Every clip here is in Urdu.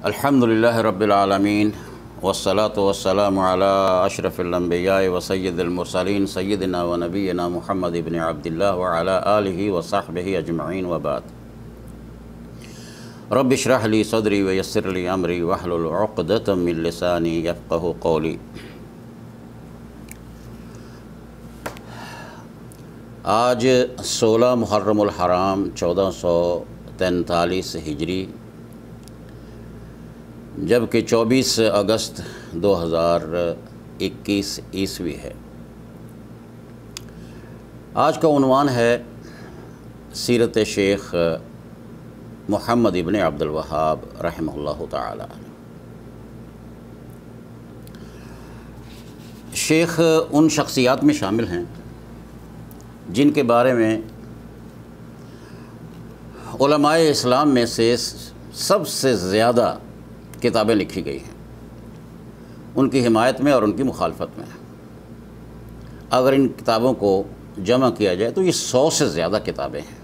الحمدللہ رب العالمین والصلاة والسلام علی اشرف الانبیاء و سید المرسلین سیدنا و نبینا محمد بن عبداللہ وعلی آلہ و صحبہ اجمعین وبعد۔ رب اشرح لی صدری ویسر لی امری واحلل عقدۃ من لسانی یفقہوا قولی۔ آج 16 محرم الحرام 1443 ہجری جبکہ 24 اگست 2021 عیسوی ہے۔ آج کا عنوان ہے سیرت شیخ محمد ابن عبد الوہاب رحمہ اللہ تعالی۔ شیخ ان شخصیات میں شامل ہیں جن کے بارے میں علماء اسلام میں سے سب سے زیادہ کتابیں لکھی گئی ہیں ان کی حمایت میں اور ان کی مخالفت میں۔ اگر ان کتابوں کو جمع کیا جائے تو یہ 100 سے زیادہ کتابیں ہیں۔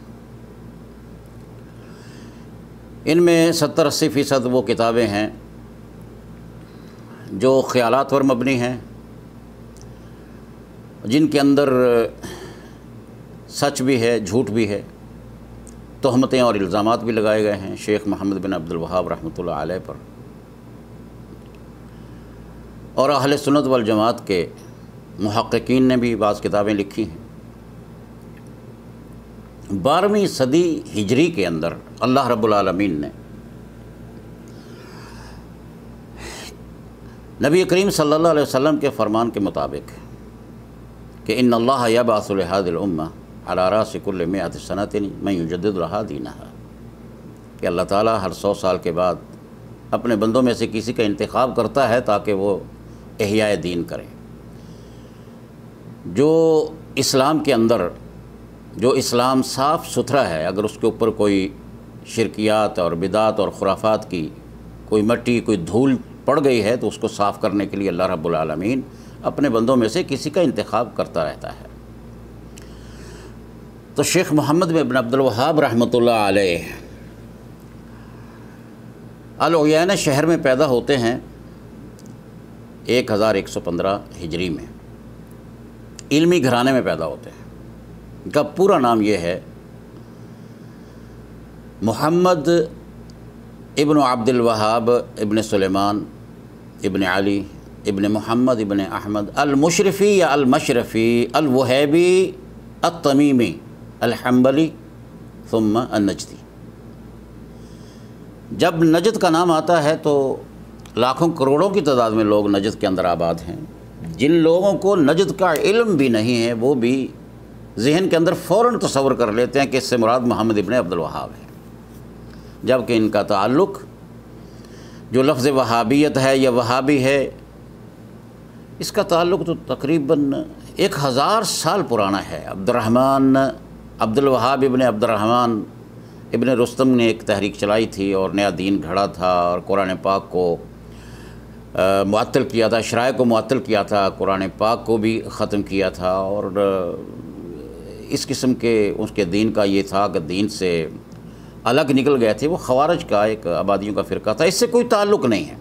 ان میں 70-80% وہ کتابیں ہیں جو خیالات پر مبنی ہیں، جن کے اندر سچ بھی ہے، جھوٹ بھی ہے، تہمتیں اور الزامات بھی لگائے گئے ہیں شیخ محمد بن عبد الوہاب رحمۃ اللہ علیہ پر، اور اہل سنت والجماعت کے محققین نے بھی بعض کتابیں لکھی ہیں۔ 12ویں صدی ہجری کے اندر اللہ رب العالمین نے نبی کریم صلی اللہ علیہ وسلم کے فرمان کے مطابق کہ ان اللہ یبعث لہذہ الامہ علی راس کل 100 سنۃ من یجدد لہا دینہا، کہ اللہ تعالیٰ ہر 100 سال کے بعد اپنے بندوں میں سے کسی کا انتخاب کرتا ہے تاکہ وہ احیاء دین کریں۔ جو اسلام کے اندر، جو اسلام صاف ستھرا ہے، اگر اس کے اوپر کوئی شرکیات اور بدعات اور خرافات کی کوئی مٹی، کوئی دھول پڑ گئی ہے تو اس کو صاف کرنے کے لیے اللہ رب العالمین اپنے بندوں میں سے کسی کا انتخاب کرتا رہتا ہے۔ تو شیخ محمد بن عبد الوہاب رحمۃ اللہ علیہ العیینہ شہر میں پیدا ہوتے ہیں 1115 ہجری میں۔ علمی گھرانے میں پیدا ہوتے ہیں۔ ان کا پورا نام یہ ہے محمد ابن عبد الوہاب ابن سلیمان ابن علی ابن محمد ابن احمد المشرفی یا المشرفی الوہیبی التمیمی الحنبلی ثم النجدی۔ جب نجد کا نام آتا ہے تو لاکھوں کروڑوں کی تعداد میں لوگ نجد کے اندر آباد ہیں۔ جن لوگوں کو نجد کا علم بھی نہیں ہے وہ بھی ذہن کے اندر فوراً تصور کر لیتے ہیں کہ اس سے مراد محمد ابن عبد الوہاب ہے، جبکہ ان کا تعلق جو لفظ وہابیت ہے یا وہابی ہے، اس کا تعلق تو تقریباً 1000 سال پرانا ہے۔ عبد الوہاب ابن عبد الرحمن ابن رستم نے ایک تحریک چلائی تھی اور نیا دین گھڑا تھا اور قرآن پاک کو معطل کیا تھا، شرائع کو معطل کیا تھا، قرآن پاک کو بھی ختم کیا تھا، اور اس قسم کے اس کے دین کا یہ تھا کہ دین سے الگ نکل گئے تھے۔ وہ خوارج کا ایک آبادیوں کا فرقہ تھا، اس سے کوئی تعلق نہیں ہے۔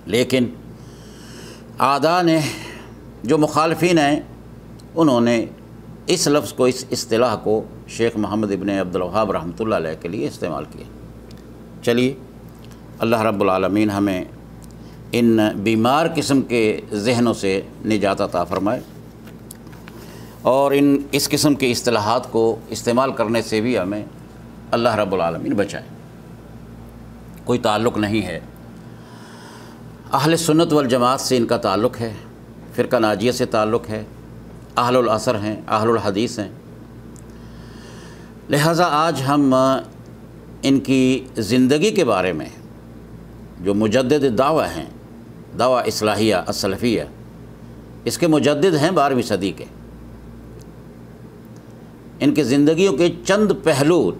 لیکن اعداء نے، جو مخالفین ہیں، انہوں نے اس لفظ کو، اس اصطلاح کو شیخ محمد ابن عبد الوہاب رحمۃ اللہ علیہ کے لیے استعمال کیا۔ چلیے اللہ رب العالمین ہمیں ان بیمار قسم کے ذہنوں سے نجات عطا فرمائے اور اس قسم کے اصطلاحات کو استعمال کرنے سے بھی ہمیں اللہ رب العالمین بچائے۔ کوئی تعلق نہیں ہے۔ اہل سنت والجماعت سے ان کا تعلق ہے، فرقہ ناجیہ سے تعلق ہے، اہل الاثر ہیں، اہل الحدیث ہیں۔ لہٰذا آج ہم ان کی زندگی کے بارے میں، جو مجدد دعویٰ ہیں، دعویٰ اصلاحیہ السلفیہ، اس کے مجدد ہیں 12ویں صدی کے، ان کی زندگیوں کے چند پہلو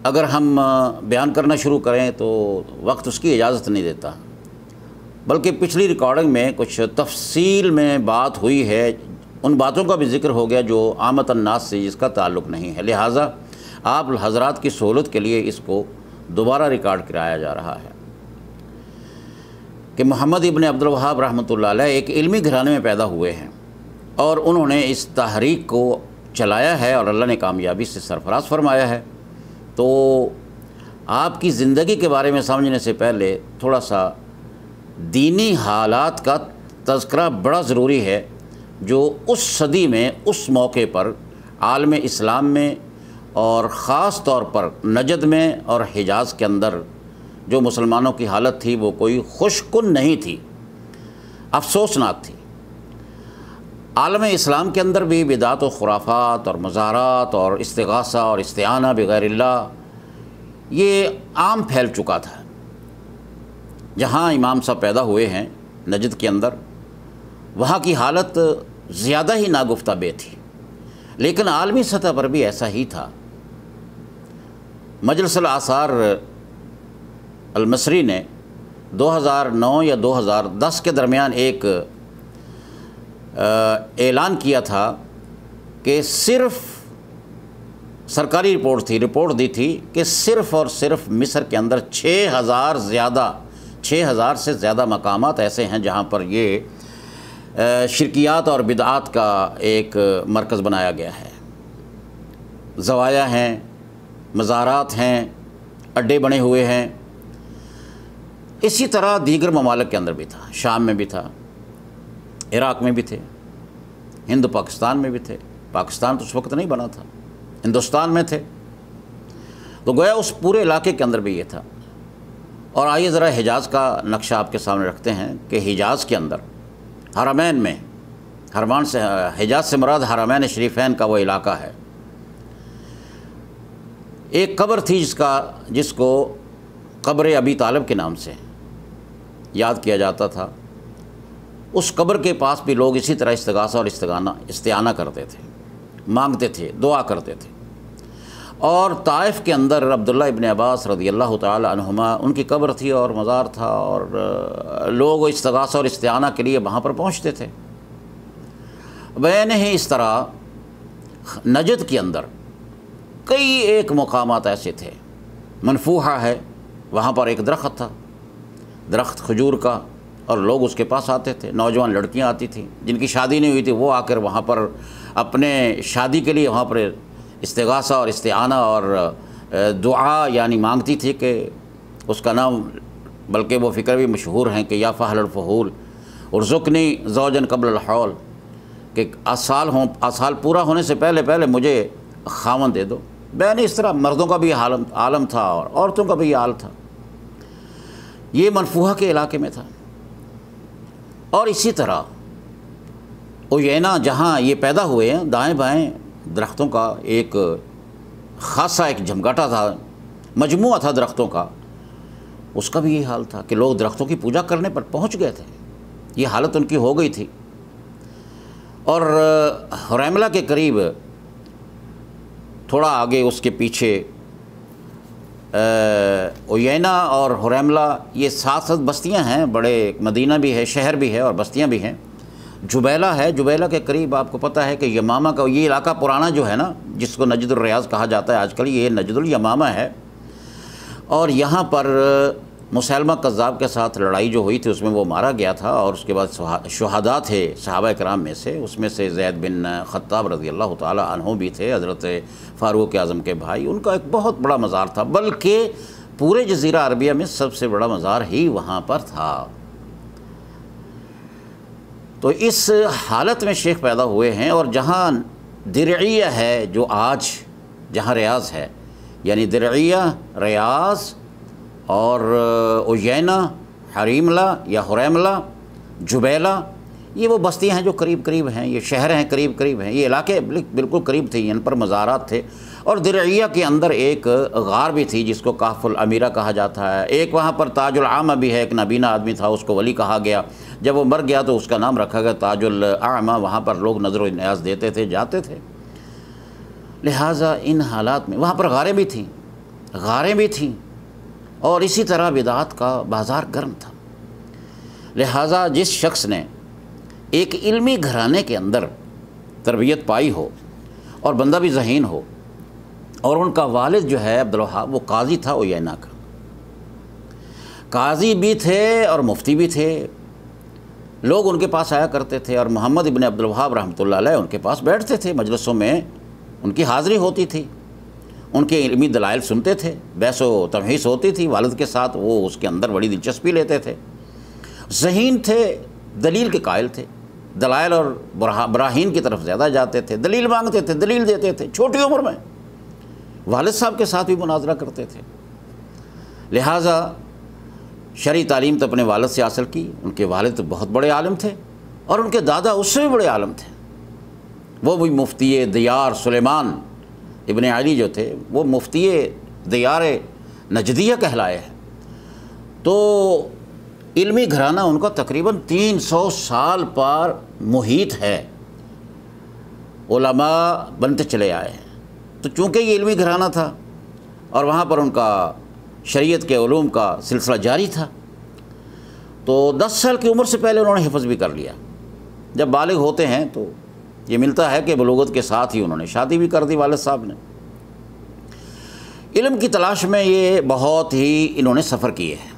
اگر ہم بیان کرنا شروع کریں تو وقت اس کی اجازت نہیں دیتا، بلکہ پچھلی ریکارڈنگ میں کچھ تفصیل میں بات ہوئی ہے، ان باتوں کا بھی ذکر ہو گیا جو عامت الناس سے جس کا تعلق نہیں ہے۔ لہٰذا آپ حضرات کی سہولت کے لیے اس کو دوبارہ ریکارڈ کرایا جا رہا ہے کہ محمد ابن عبد الوہاب رحمۃ اللہ علیہ ایک علمی گھرانے میں پیدا ہوئے ہیں اور انہوں نے اس تحریک کو چلایا ہے اور اللہ نے کامیابی سے سرفراز فرمایا ہے۔ تو آپ کی زندگی کے بارے میں سمجھنے سے پہلے تھوڑا سا دینی حالات کا تذکرہ بڑا ضروری ہے جو اس صدی میں اس موقع پر عالم اسلام میں اور خاص طور پر نجد میں اور حجاز کے اندر جو مسلمانوں کی حالت تھی وہ کوئی خوش کن نہیں تھی، افسوسناک تھی۔ عالم اسلام کے اندر بھی بدعات و خرافات اور مزارات اور استغاثہ اور استعانہ بغیر اللہ یہ عام پھیل چکا تھا۔ جہاں امام صاحب پیدا ہوئے ہیں نجد کے اندر، وہاں کی حالت زیادہ ہی ناگفتہ بے تھی، لیکن عالمی سطح پر بھی ایسا ہی تھا۔ مجلس الآثار المصری نے 2009 یا 2010 کے درمیان ایک اعلان کیا تھا کہ صرف سرکاری رپورٹ دی تھی کہ صرف اور صرف مصر کے اندر 6,000 سے زیادہ مقامات ایسے ہیں جہاں پر یہ شرکیات اور بدعات کا ایک مرکز بنایا گیا ہے۔ زوایا ہیں، مزارات ہیں، اڈے بنے ہوئے ہیں۔ اسی طرح دیگر ممالک کے اندر بھی تھا، شام میں بھی تھا، عراق میں بھی تھے، ہند پاکستان میں بھی تھے۔ پاکستان تو اس وقت نہیں بنا تھا، ہندوستان میں تھے، تو گویا اس پورے علاقے کے اندر بھی یہ تھا۔ اور آئیے ذرا حجاز کا نقشہ آپ کے سامنے رکھتے ہیں کہ حجاز کے اندر حرمین میں، حجاز سے مراد حرمین شریفین کا وہ علاقہ ہے۔ ایک قبر تھی جس کو قبر ابی طالب کے نام سے یاد کیا جاتا تھا۔ اس قبر کے پاس بھی لوگ اسی طرح استغاثہ اور استعانہ کرتے تھے، مانگتے تھے، دعا کرتے تھے۔ اور طائف کے اندر عبداللہ ابن عباس رضی اللہ تعالی عنہما ان کی قبر تھی اور مزار تھا، اور لوگ استغاثہ اور استعانہ کے لیے وہاں پر پہنچتے تھے۔ ہی اس طرح نجد کے اندر کئی ایک مقامات ایسے تھے۔ منفوحہ ہے، وہاں پر ایک درخت تھا، درخت کھجور کا، اور لوگ اس کے پاس آتے تھے۔ نوجوان لڑکیاں آتی تھیں جن کی شادی نہیں ہوئی تھی، وہ آ کر وہاں پر اپنے شادی کے لیے وہاں پر استغاثہ اور استعانہ اور دعا یعنی مانگتی تھی کہ اس کا نام، بلکہ وہ فکر بھی مشہور ہیں کہ یا فاحل الفحول ارزقنی زوجن قبل الحول، کہ سال پورا ہونے سے پہلے مجھے خاوند دے دو۔ بین اس طرح مردوں کا بھی عالم تھا اور عورتوں کا بھی حال تھا۔ یہ منفوحہ کے علاقے میں تھا۔ اور اسی طرح اوینا جہاں یہ پیدا ہوئے ہیں، دائیں بائیں درختوں کا ایک خاصا ایک جھمگاٹا تھا، مجموعہ تھا درختوں کا، اس کا بھی یہ حال تھا کہ لوگ درختوں کی پوجا کرنے پر پہنچ گئے تھے۔ یہ حالت ان کی ہو گئی تھی۔ اور حریملہ کے قریب تھوڑا آگے اس کے پیچھے اوینا اور حریملہ یہ سات بستیاں ہیں، بڑے مدینہ بھی ہے، شہر بھی ہے اور بستیاں بھی ہیں۔ جبیلہ ہے، جبیلہ کے قریب آپ کو پتہ ہے کہ یمامہ کا یہ علاقہ پرانا جو ہے نا، جس کو نجد الریاض کہا جاتا ہے آج کل، یہ نجد الیمامہ ہے۔ اور یہاں پر مسیلمہ کذاب کے ساتھ لڑائی جو ہوئی تھی اس میں وہ مارا گیا تھا، اور اس کے بعد شہداء تھے صحابہ کرام میں سے، اس میں سے زید بن خطاب رضی اللہ تعالی عنہ بھی تھے، حضرت فاروق اعظم کے بھائی۔ ان کا ایک بہت بڑا مزار تھا، بلکہ پورے جزیرہ عربیہ میں سب سے بڑا مزار ہی وہاں پر تھا۔ تو اس حالت میں شیخ پیدا ہوئے ہیں، اور جہاں درعیہ ہے جو آج جہاں ریاض ہے، یعنی درعیہ، ریاض اور اوینا، حریملہ یا حریملہ، جبیلہ، یہ وہ بستیاں ہیں جو قریب قریب ہیں، یہ شہر ہیں قریب قریب ہیں، یہ علاقے بالکل قریب تھے، ان پر مزارات تھے۔ اور درعیہ کے اندر ایک غار بھی تھی جس کو کہف الامیرہ کہا جاتا ہے۔ ایک وہاں پر تاج العامہ بھی ہے، ایک نابینا آدمی تھا، اس کو ولی کہا گیا۔ جب وہ مر گیا تو اس کا نام رکھا گیا تاج الاعمہ۔ وہاں پر لوگ نظر و نیاز دیتے تھے، جاتے تھے۔ لہٰذا ان حالات میں وہاں پر غاریں بھی تھیں، اور اسی طرح بدعات کا بازار گرم تھا۔ لہٰذا جس شخص نے ایک علمی گھرانے کے اندر تربیت پائی ہو اور بندہ بھی ذہین ہو، اور ان کا والد جو ہے عبد الوہاب وہ قاضی تھا اوینا کا، قاضی بھی تھے اور مفتی بھی تھے، لوگ ان کے پاس آیا کرتے تھے، اور محمد ابن عبد الوہاب رحمۃ اللہ علیہ ان کے پاس بیٹھتے تھے، مجلسوں میں ان کی حاضری ہوتی تھی، ان کے علمی دلائل سنتے تھے، بحث و تبحث ہوتی تھی والد کے ساتھ، وہ اس کے اندر بڑی دلچسپی لیتے تھے، ذہین تھے، دلیل کے قائل تھے، دلائل اور براہین کی طرف زیادہ جاتے تھے، دلیل مانگتے تھے، دلیل دیتے تھے، چھوٹی عمر میں والد صاحب کے ساتھ بھی مناظرہ کرتے تھے۔ لہٰذا شرعی تعلیم تو اپنے والد سے حاصل کی، ان کے والد تو بہت بڑے عالم تھے، اور ان کے دادا اس سے بھی بڑے عالم تھے، وہ بھی مفتی دیار سلیمان ابن علی جو تھے، وہ مفتی دیار نجدیہ کہلائے ہیں۔ تو علمی گھرانہ ان کا تقریباً 300 سال پر محیط ہے، علماء بنتے چلے آئے ہیں۔ تو چونکہ یہ علمی گھرانہ تھا اور وہاں پر ان کا شریعت کے علوم کا سلسلہ جاری تھا، تو 10 سال کی عمر سے پہلے انہوں نے حفظ بھی کر لیا۔ جب بالغ ہوتے ہیں تو یہ ملتا ہے کہ بلوغت کے ساتھ ہی انہوں نے شادی بھی کر دی والد صاحب نے۔ علم کی تلاش میں یہ بہت ہی انہوں نے سفر کیے ہیں،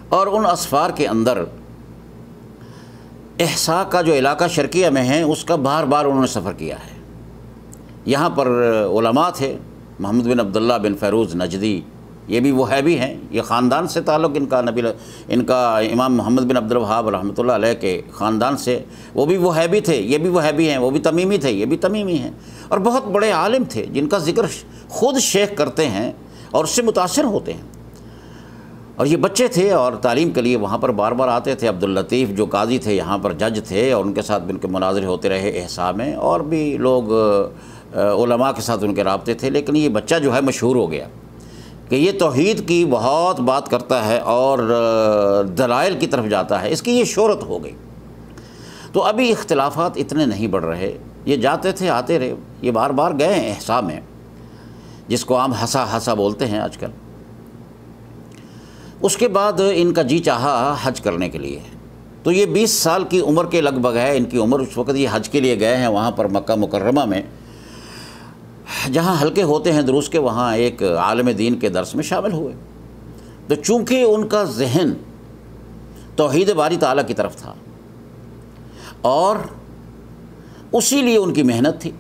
اور ان اسفار کے اندر احساء کا جو علاقہ شرقیہ میں ہے اس کا بار بار انہوں نے سفر کیا ہے۔ یہاں پر علماء تھے، محمد بن عبداللہ بن فیروز نجدی، یہ بھی وہابی ہیں، یہ خاندان سے تعلق ان کا امام محمد بن عبد الوہاب رحمۃ اللہ علیہ کے خاندان سے، وہ بھی وہابی تھے، یہ بھی وہابی ہیں، وہ بھی تمیمی تھے، یہ بھی تمیمی ہیں، اور بہت بڑے عالم تھے جن کا ذکر خود شیخ کرتے ہیں اور اس سے متاثر ہوتے ہیں۔ اور یہ بچے تھے اور تعلیم کے لیے وہاں پر بار بار آتے تھے۔ عبداللطیف جو قاضی تھے یہاں پر جج تھے، اور ان کے ساتھ بھی ان کے مناظرے ہوتے رہے احساء میں، اور بھی لوگ علماء کے ساتھ ان کے رابطے تھے۔ لیکن یہ بچہ جو ہے مشہور ہو گیا کہ یہ توحید کی بہت بات کرتا ہے اور دلائل کی طرف جاتا ہے، اس کی یہ شہرت ہو گئی۔ تو ابھی اختلافات اتنے نہیں بڑھ رہے، یہ جاتے تھے آتے رہے، یہ بار بار گئے ہیں احساء میں، جس کو عام ہسا بولتے ہیں آج کل۔ اس کے بعد ان کا جی چاہا حج کرنے کے لیے، تو یہ 20 سال کی عمر کے لگ بھگ ہے ان کی عمر، اس وقت یہ حج کے لیے گئے ہیں وہاں پر مکہ مکرمہ میں، جہاں حلقے ہوتے ہیں دروس کے، وہاں ایک عالم دین کے درس میں شامل ہوئے۔ تو چونکہ ان کا ذہن توحید باری تعالیٰ کی طرف تھا، اور اسی لیے ان کی محنت تھی،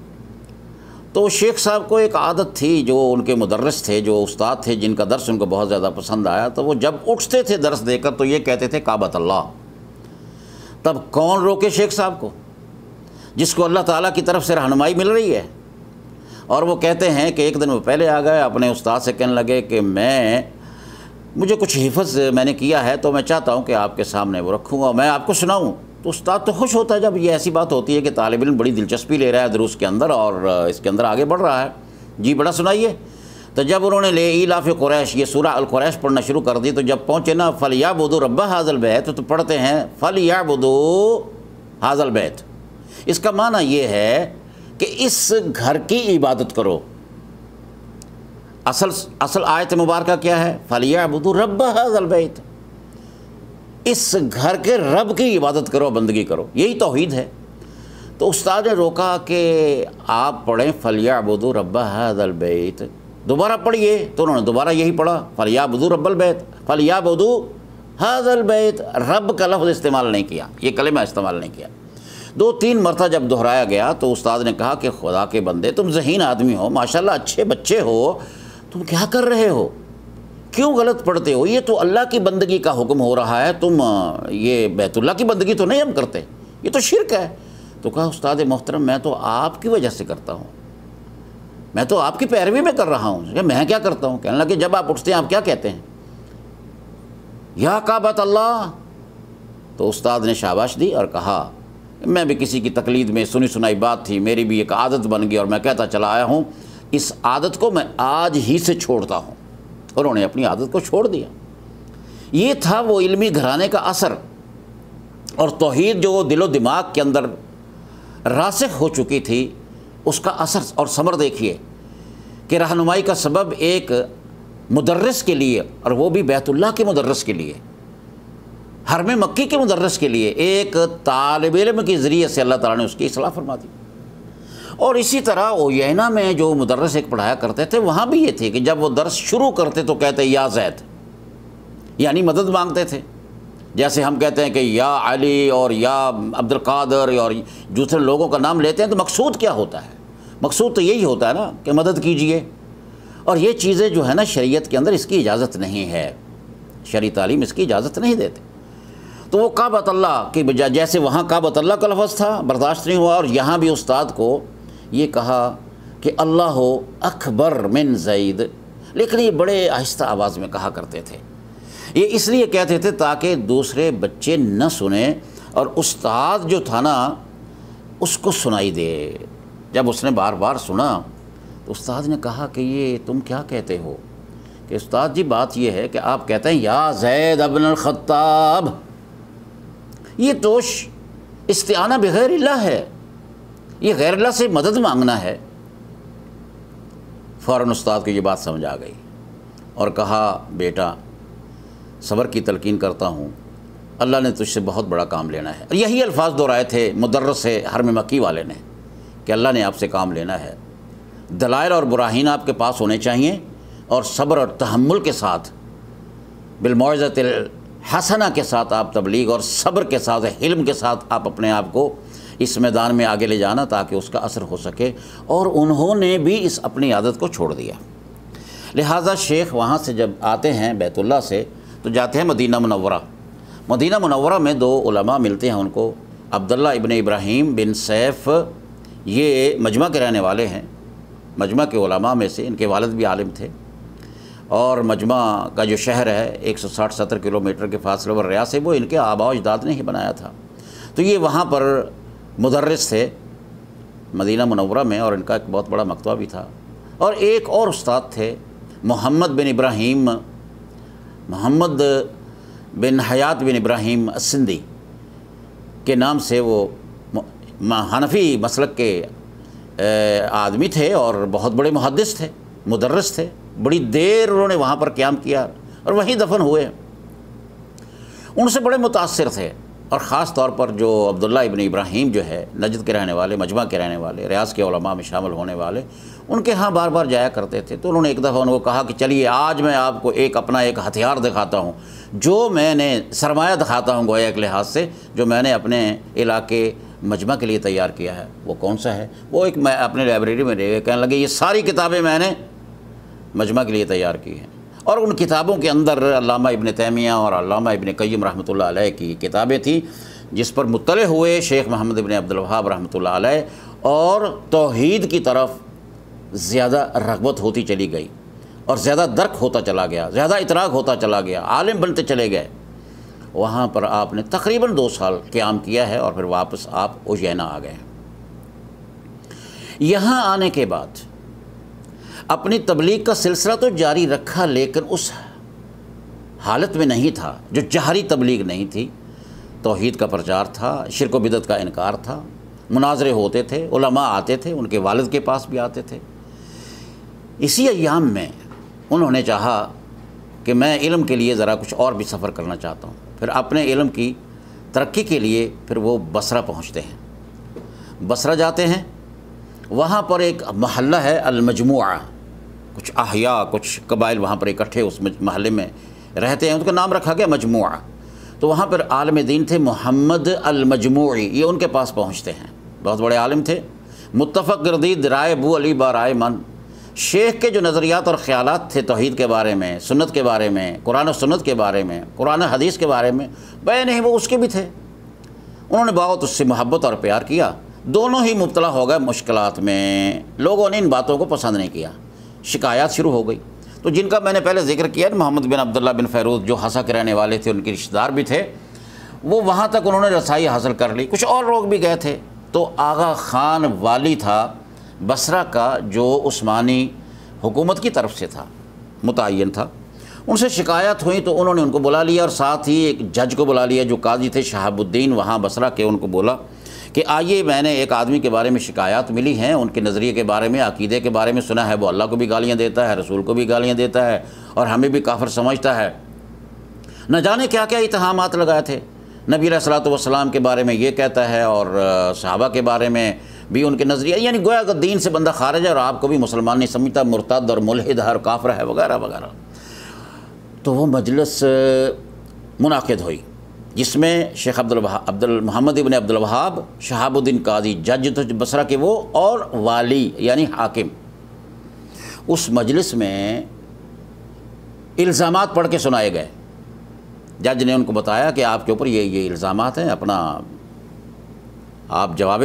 تو شیخ صاحب کو ایک عادت تھی، جو ان کے مدرس تھے، جو استاد تھے، جن کا درس ان کو بہت زیادہ پسند آیا، تو وہ جب اٹھتے تھے درس دے کر تو یہ کہتے تھے کعبۃ اللہ۔ تب کون روکے شیخ صاحب کو، جس کو اللہ تعالیٰ کی طرف سے رہنمائی مل رہی ہے؟ اور وہ کہتے ہیں کہ ایک دن وہ پہلے آ گئے، اپنے استاد سے کہنے لگے کہ مجھے کچھ حفظ میں نے کیا ہے، تو میں چاہتا ہوں کہ آپ کے سامنے وہ رکھوں گا، میں آپ کو سناؤں۔ تو استاد تو خوش ہوتا ہے جب یہ ایسی بات ہوتی ہے کہ طالب علم بڑی دلچسپی لے رہا ہے دروس کے اندر اور اس کے اندر آگے بڑھ رہا ہے، جی بڑا سنائیے۔ تو جب انہوں نے لإیلاف قریش یہ سورہ القریش پڑھنا شروع کر دی، تو جب پہنچے نا فلیعبدوا رب ھذا البیت، تو پڑھتے ہیں فلیعبدوا ھذا البیت، اس کا معنی یہ ہے کہ اس گھر کی عبادت کرو۔ اصل آیت مبارکہ کیا ہے؟ فلیعبدوا رب ھذا البیت، اس گھر کے رب کی عبادت کرو، بندگی کرو، یہی توحید ہے۔ تو استاد نے روکا کہ آپ پڑھیں فلیعبدوا رب ھذا البیت، دوبارہ پڑھیے، تو انہوں نے دوبارہ یہی پڑھا فلیعبدوا رب البیت، فلیعبدوا ھذا البیت، رب کا لفظ استعمال نہیں کیا، یہ کلمہ استعمال نہیں کیا۔ 2-3 مرتبہ جب دہرایا گیا تو استاد نے کہا کہ خدا کے بندے، تم ذہین آدمی ہو، ماشاءاللہ اچھے بچے ہو، تم کیا کر رہے ہو؟ کیوں غلط پڑھتے ہو؟ یہ تو اللہ کی بندگی کا حکم ہو رہا ہے، تم یہ بیت اللہ کی بندگی تو نہیں ہم کرتے، یہ تو شرک ہے۔ تو کہا استاد محترم میں تو آپ کی وجہ سے کرتا ہوں، میں تو آپ کی پیروی میں کر رہا ہوں، کہ میں کیا کرتا ہوں؟ کہنے لگے جب آپ اٹھتے ہیں آپ کیا کہتے ہیں؟ یا کعبۃ اللہ۔ تو استاد نے شاباش دی اور کہا میں بھی کسی کی تقلید میں سنی سنائی بات تھی، میری بھی ایک عادت بن گئی اور میں کہتا چلا آیا ہوں، اس عادت کو میں آج ہی سے چھوڑتا ہوں۔ انہوں نے اپنی عادت کو چھوڑ دیا۔ یہ تھا وہ علمی گھرانے کا اثر، اور توحید جو دل و دماغ کے اندر راسخ ہو چکی تھی، اس کا اثر اور ثمر دیکھیے کہ رہنمائی کا سبب ایک مدرس کے لیے، اور وہ بھی بیت اللہ کے مدرس کے لیے، حرم مکی کے مدرس کے لیے، ایک طالب علم کے ذریعے سے اللہ تعالیٰ نے اس کی اصلاح فرما دی۔ اور اسی طرح اویینہ میں جو مدرس ایک پڑھایا کرتے تھے، وہاں بھی یہ تھے کہ جب وہ درس شروع کرتے تو کہتے یا زید، یعنی مدد مانگتے تھے، جیسے ہم کہتے ہیں کہ یا علی اور یا عبد القادر اور دوسرے لوگوں کا نام لیتے ہیں، تو مقصود کیا ہوتا ہے؟ مقصود تو یہی ہوتا ہے نا کہ مدد کیجئے، اور یہ چیزیں جو ہے نا شریعت کے اندر اس کی اجازت نہیں ہے، شرعی تعلیم اس کی اجازت نہیں دیتے۔ تو وہ کعبۃ اللہ کی بجائے، جیسے وہاں کعبۃ اللہ کا لفظ تھا برداشت نہیں ہوا، اور یہاں بھی استاد کو یہ کہا کہ اللہ اکبر من زید، لیکن یہ بڑے آہستہ آواز میں کہا کرتے تھے۔ یہ اس لیے کہتے تھے تاکہ دوسرے بچے نہ سنیں، اور استاد جو تھا نا اس کو سنائی دے۔ جب اس نے بار بار سنا تو استاد نے کہا کہ یہ تم کیا کہتے ہو؟ کہ استاد جی بات یہ ہے کہ آپ کہتے ہیں یا زید ابن الخطاب، یہ تو استعانہ بغیر اللہ ہے، یہ غیر اللہ سے مدد مانگنا ہے۔ فوراً استاد کو یہ بات سمجھ آ گئی اور کہا بیٹا صبر کی تلقین کرتا ہوں، اللہ نے تجھ سے بہت بڑا کام لینا ہے۔ اور یہی الفاظ دہرائے تھے مدرس حرم مکی والے نے کہ اللہ نے آپ سے کام لینا ہے، دلائل اور براہین آپ کے پاس ہونے چاہیے، اور صبر اور تحمل کے ساتھ بالموعظۃ الحسنہ کے ساتھ آپ تبلیغ، اور صبر کے ساتھ حلم کے ساتھ آپ اپنے آپ کو اس میدان میں آگے لے جانا تاکہ اس کا اثر ہو سکے۔ اور انہوں نے بھی اس اپنی عادت کو چھوڑ دیا۔ لہٰذا شیخ وہاں سے جب آتے ہیں بیت اللہ سے تو جاتے ہیں مدینہ منورہ۔ مدینہ منورہ میں دو علماء ملتے ہیں ان کو، عبداللہ ابن ابراہیم بن سیف، یہ مجمع کے رہنے والے ہیں، مجمع کے علماء میں سے، ان کے والد بھی عالم تھے، اور مجمع کا جو شہر ہے 160-70 کلومیٹر کے فاصلے پر ریاض سے، وہ ان کے آباء و اجداد نے ہی بنایا تھا۔ تو یہ وہاں پر مدرس تھے مدینہ منورہ میں، اور ان کا ایک بہت بڑا مکتبہ بھی تھا۔ اور ایک اور استاد تھے محمد بن ابراہیم، محمد بن حیات بن ابراہیم السندی کے نام سے، وہ حنفی مسلک کے آدمی تھے اور بہت بڑے محدث تھے، مدرس تھے۔ بڑی دیر انہوں نے وہاں پر قیام کیا اور وہیں دفن ہوئے۔ ان سے بڑے متاثر تھے، اور خاص طور پر جو عبداللہ ابن ابراہیم جو ہے، نجد کے رہنے والے، مجمع کے رہنے والے، ریاض کے علماء میں شامل ہونے والے، ان کے ہاں بار بار جایا کرتے تھے۔ تو انہوں نے ایک دفعہ ان کو کہا کہ چلیے آج میں آپ کو اپنا ایک ہتھیار دکھاتا ہوں، جو میں نے سرمایہ دکھاتا ہوں گویا ایک لحاظ سے، جو میں نے اپنے علاقے مجمع کے لیے تیار کیا ہے۔ وہ کون سا ہے؟ وہ ایک میں اپنے لائبریری میں لے گئے، کہنے لگے یہ ساری کتابیں میں نے مجمع کے لیے تیار کی ہیں، اور ان کتابوں کے اندر علامہ ابن تیمیہ اور علامہ ابن قیم رحمۃ اللہ علیہ کی کتابیں تھیں، جس پر مطلع ہوئے شیخ محمد ابن عبد الوہاب رحمۃ اللہ علیہ، اور توحید کی طرف زیادہ رغبت ہوتی چلی گئی، اور زیادہ درک ہوتا چلا گیا، زیادہ ادراک ہوتا چلا گیا، عالم بنتے چلے گئے۔ وہاں پر آپ نے تقریباً 2 سال قیام کیا ہے، اور پھر واپس آپ اجینا آ گئے۔ یہاں آنے کے بعد اپنی تبلیغ کا سلسلہ تو جاری رکھا، لیکن اس حالت میں نہیں تھا جو جہری تبلیغ نہیں تھی۔ توحید کا پرچار تھا، شرک و بدعت کا انکار تھا، مناظرے ہوتے تھے، علماء آتے تھے، ان کے والد کے پاس بھی آتے تھے۔ اسی ایام میں انہوں نے چاہا کہ میں علم کے لیے ذرا کچھ اور بھی سفر کرنا چاہتا ہوں۔ پھر اپنے علم کی ترقی کے لیے پھر وہ بصرہ پہنچتے ہیں۔ بصرہ جاتے ہیں، وہاں پر ایک محلہ ہے المجموعہ، کچھ احیاء، کچھ قبائل وہاں پر اکٹھے اس محلے میں رہتے ہیں، ان کا نام رکھا گیا مجموعہ۔ تو وہاں پر عالم دین تھے محمد المجموعی، یہ ان کے پاس پہنچتے ہیں، بہت بڑے عالم تھے، متفق گردید رائے بو علی با رائے من۔ شیخ کے جو نظریات اور خیالات تھے توحید کے بارے میں، سنت کے بارے میں، قرآن و سنت کے بارے میں، قرآن حدیث کے بارے میں بیان نہیں، وہ اس کے بھی تھے۔ انہوں نے بہت اس سے محبت اور پیار کیا۔ دونوں ہی مبتلا ہو گئے مشکلات میں، لوگوں نے ان باتوں کو پسند نہیں کیا، شکایات شروع ہو گئی۔ تو جن کا میں نے پہلے ذکر کیا، محمد بن عبداللہ بن فیروز جو ہسا کے رہنے والے تھے، ان کے رشتہ دار بھی تھے، وہ وہاں تک انہوں نے رسائی حاصل کر لی، کچھ اور لوگ بھی گئے تھے۔ تو آغا خان والی تھا بصرہ کا، جو عثمانی حکومت کی طرف سے تھا، متعین تھا، ان سے شکایت ہوئی تو انہوں نے ان کو بلا لیا، اور ساتھ ہی ایک جج کو بلا لیا جو قاضی تھے شہاب الدین وہاں بصرہ کے، ان کو بولا کہ آئیے، میں نے ایک آدمی کے بارے میں شکایات ملی ہیں، ان کے نظریے کے بارے میں، عقیدے کے بارے میں سنا ہے، وہ اللہ کو بھی گالیاں دیتا ہے، رسول کو بھی گالیاں دیتا ہے، اور ہمیں بھی کافر سمجھتا ہے، نہ جانے کیا کیا اتہامات لگائے تھے، نبی علیہ الصلوۃ والسلام کے بارے میں یہ کہتا ہے، اور صحابہ کے بارے میں بھی ان کے نظریہ، یعنی گویا کہ دین سے بندہ خارج ہے اور آپ کو بھی مسلمان نہیں سمجھتا، مرتد اور ملحد ہے اور کافر ہے، وغیرہ وغیرہ۔ تو وہ مجلس منعقد ہوئی جس میں شیخ محمد ابن عبد الوہاب شہاب الدین قاضی جج تو بصرہ کے وہ اور والی یعنی حاکم، اس مجلس میں الزامات پڑھ کے سنائے گئے۔ جج نے ان کو بتایا کہ آپ کے اوپر یہ الزامات ہیں، اپنا آپ جواب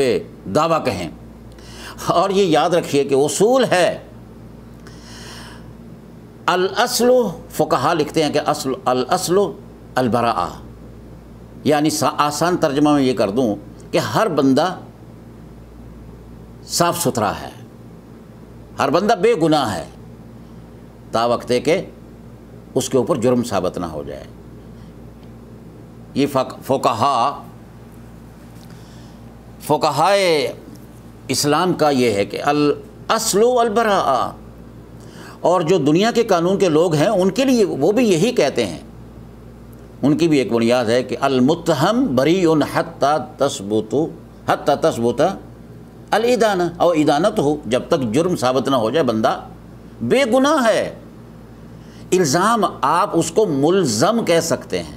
دعویٰ کہیں، اور یہ یاد رکھیے کہ اصول ہے الاصل، فقہا لکھتے ہیں کہ الاصل البراءہ، یعنی آسان ترجمہ میں یہ کر دوں کہ ہر بندہ صاف ستھرا ہے، ہر بندہ بے گناہ ہے، تا وقتے کہ اس کے اوپر جرم ثابت نہ ہو جائے۔ یہ فقہائے اسلام کا یہ ہے کہ الاصل البراءہ، اور جو دنیا کے قانون کے لوگ ہیں ان کے لیے وہ بھی یہی کہتے ہیں، ان کی بھی ایک بنیاد ہے کہ المتہم بریء حتی تثبت الادانہ او ادانت ہو، جب تک جرم ثابت نہ ہو جائے بندہ بے گناہ ہے۔ الزام آپ اس کو ملزم کہہ سکتے ہیں،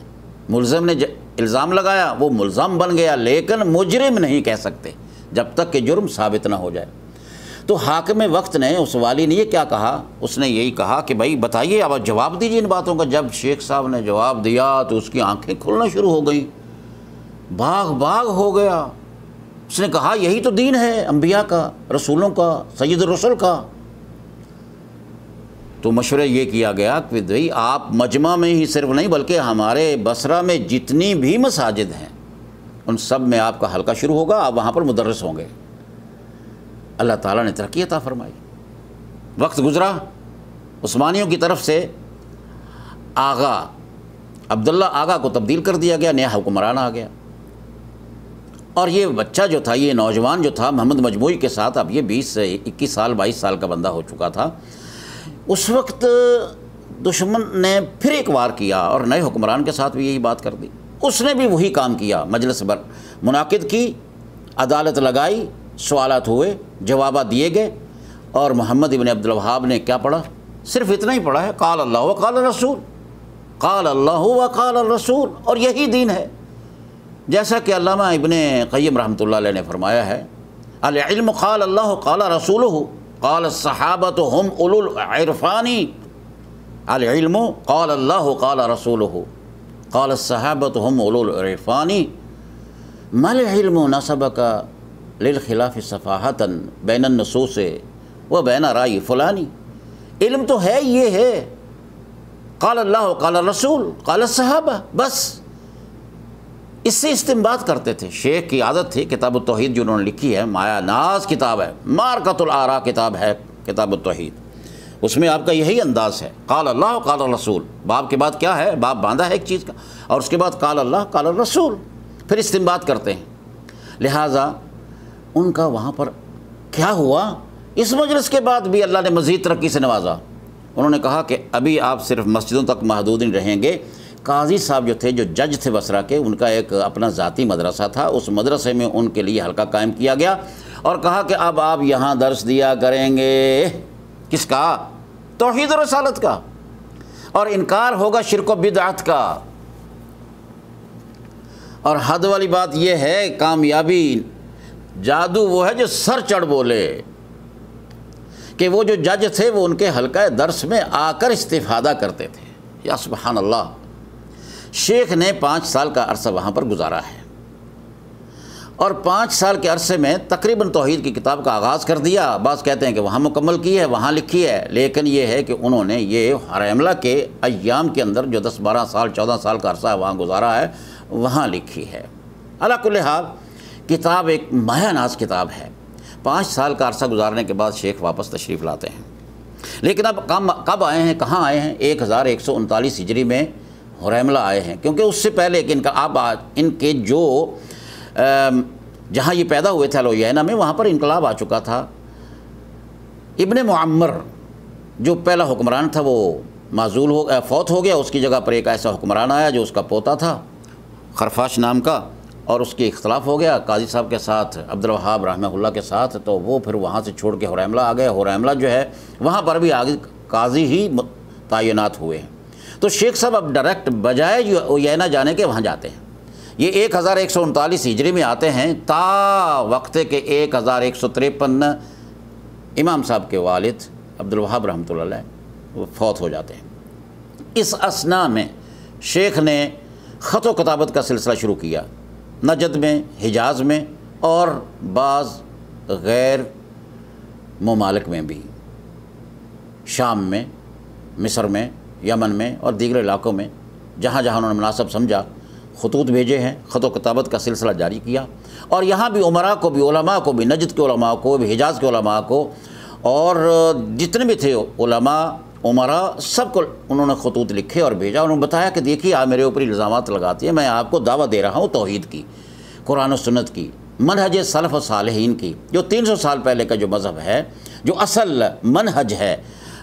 ملزم نے الزام لگایا وہ ملزم بن گیا، لیکن مجرم نہیں کہہ سکتے جب تک کہ جرم ثابت نہ ہو جائے۔ تو حاکم وقت نے، اس والی نے یہ کیا کہا، اس نے یہی کہا کہ بھائی بتائیے، اب جواب دیجیے ان باتوں کا۔ جب شیخ صاحب نے جواب دیا تو اس کی آنکھیں کھلنا شروع ہو گئیں، باغ ہو گیا۔ اس نے کہا یہی تو دین ہے انبیاء کا، رسولوں کا، سید الرسل کا۔ تو مشورہ یہ کیا گیا کہ بھئی آپ مجمع میں ہی صرف نہیں بلکہ ہمارے بصرہ میں جتنی بھی مساجد ہیں ان سب میں آپ کا حلقہ شروع ہوگا، آپ وہاں پر مدرس ہوں گے۔ اللہ تعالیٰ نے ترقی عطا فرمائی۔ وقت گزرا، عثمانیوں کی طرف سے آغا عبداللہ آغا کو تبدیل کر دیا گیا، نیا حکمران آ گیا، اور یہ بچہ جو تھا، یہ نوجوان جو تھا محمد مجموعی کے ساتھ، اب یہ 21 سال 22 سال کا بندہ ہو چکا تھا۔ اس وقت دشمن نے پھر ایک وار کیا اور نئے حکمران کے ساتھ بھی یہی بات کر دی، اس نے بھی وہی کام کیا، مجلس منعقد کی، عدالت لگائی، سوالات ہوئے، جوابات دیے گئے، اور محمد ابن عبد الوہاب نے کیا پڑھا؟ صرف اتنا ہی پڑھا ہے، قال اللہ و قال الرسول، قال اللہ و قال الرسول، اور یہی دین ہے۔ جیسا کہ علامہ ابن قیم رحمۃ اللہ علیہ نے فرمایا ہے، العلم قال اللہ قال رسولہ قال الصحابۃ ہم اولو العرفان، العلم قال اللہ قال رسولہ قال الصحابۃ ہم اولو العرفان، ما العلم نسبک للخلاف صفاحۃ بین النصوص و بین رائے فلانی۔ علم تو ہے، یہ ہے قال اللہ قال الرسول قال الصحابہ، بس اس سے استنباط کرتے تھے۔ شیخ کی عادت تھی، کتاب التوحید جو انہوں نے لکھی ہے، مایا ناز کتاب ہے، مارکۃ الآراء کتاب ہے کتاب التوحید، اس میں آپ کا یہی انداز ہے، قال اللہ قال الرسول، باب کے بعد کیا ہے، باب باندھا ہے ایک چیز کا، اور اس کے بعد قال اللہ قال الرسول، پھر استنباط کرتے ہیں۔ لہٰذا ان کا وہاں پر کیا ہوا، اس مجلس کے بعد بھی اللہ نے مزید ترقی سے نوازا۔ انہوں نے کہا کہ ابھی آپ صرف مسجدوں تک محدود نہیں رہیں گے، قاضی صاحب جو تھے، جو جج تھے بصرہ کے، ان کا ایک اپنا ذاتی مدرسہ تھا، اس مدرسے میں ان کے لیے حلقہ قائم کیا گیا، اور کہا کہ اب آپ یہاں درس دیا کریں گے، کس کا؟ توحید و رسالت کا، اور انکار ہوگا شرک و بدعت کا۔ اور حد والی بات یہ ہے، کامیابی جادو وہ ہے جو سر چڑھ بولے، کہ وہ جو جج تھے وہ ان کے حلقہ درس میں آ کر استفادہ کرتے تھے۔ یا سبحان اللہ، شیخ نے 5 سال کا عرصہ وہاں پر گزارا ہے، اور 5 سال کے عرصے میں تقریباً توحید کی کتاب کا آغاز کر دیا۔ بعض کہتے ہیں کہ وہاں مکمل کی ہے، وہاں لکھی ہے، لیکن یہ ہے کہ انہوں نے یہ حرملہ کے ایام کے اندر جو 10-12 سال 14 سال کا عرصہ وہاں گزارا ہے، وہاں لکھی ہے۔ علی کل حال کتاب ایک مایا ناز کتاب ہے۔ 5 سال کا عرصہ گزارنے کے بعد شیخ واپس تشریف لاتے ہیں، لیکن اب کب آئے ہیں، کہاں آئے ہیں؟ 1139 ہجری میں حرملہ آئے ہیں، کیونکہ اس سے پہلے ان کے جو جہاں یہ پیدا ہوئے تھے الویینہ میں، وہاں پر انقلاب آ چکا تھا۔ ابن معمر جو پہلا حکمران تھا وہ معزول فوت ہو گیا، اس کی جگہ پر ایک ایسا حکمران آیا جو اس کا پوتا تھا، خرفاش نام کا، اور اس کے اختلاف ہو گیا قاضی صاحب کے ساتھ، عبد الوہاب رحمہ اللہ کے ساتھ، تو وہ پھر وہاں سے چھوڑ کے حرملہ آ گئے۔ حرملہ جو ہے وہاں پر بھی آگے قاضی ہی تعینات ہوئے ہیں۔ تو شیخ صاحب اب ڈائریکٹ بجائے جو ینا جانے کے وہاں جاتے ہیں. یہ 1139 ہجری میں آتے ہیں. تا وقت کے 1153 امام صاحب کے والد عبدالوہاب رحمۃ اللہ علیہ وہ فوت ہو جاتے ہیں. اس اثناء میں شیخ نے خط و کتابت کا سلسلہ شروع کیا، نجد میں، حجاز میں اور بعض غیر ممالک میں بھی، شام میں، مصر میں، یمن میں اور دیگر علاقوں میں جہاں جہاں انہوں نے مناسب سمجھا خطوط بھیجے ہیں، خط و کتابت کا سلسلہ جاری کیا. اور یہاں بھی عمراء کو بھی، علماء کو بھی، نجد کے علماء کو بھی، حجاز کے علماء کو اور جتنے بھی تھے علماء عمراء سب کو انہوں نے خطوط لکھے اور بھیجا. انہوں نے بتایا کہ دیکھیے آپ میرے اوپر الزامات لگاتی ہیں، میں آپ کو دعویٰ دے رہا ہوں توحید کی، قرآن و سنت کی، منہج سلف و صالحین کی، جو 300 سال پہلے کا جو مذہب ہے، جو اصل منہج ہے،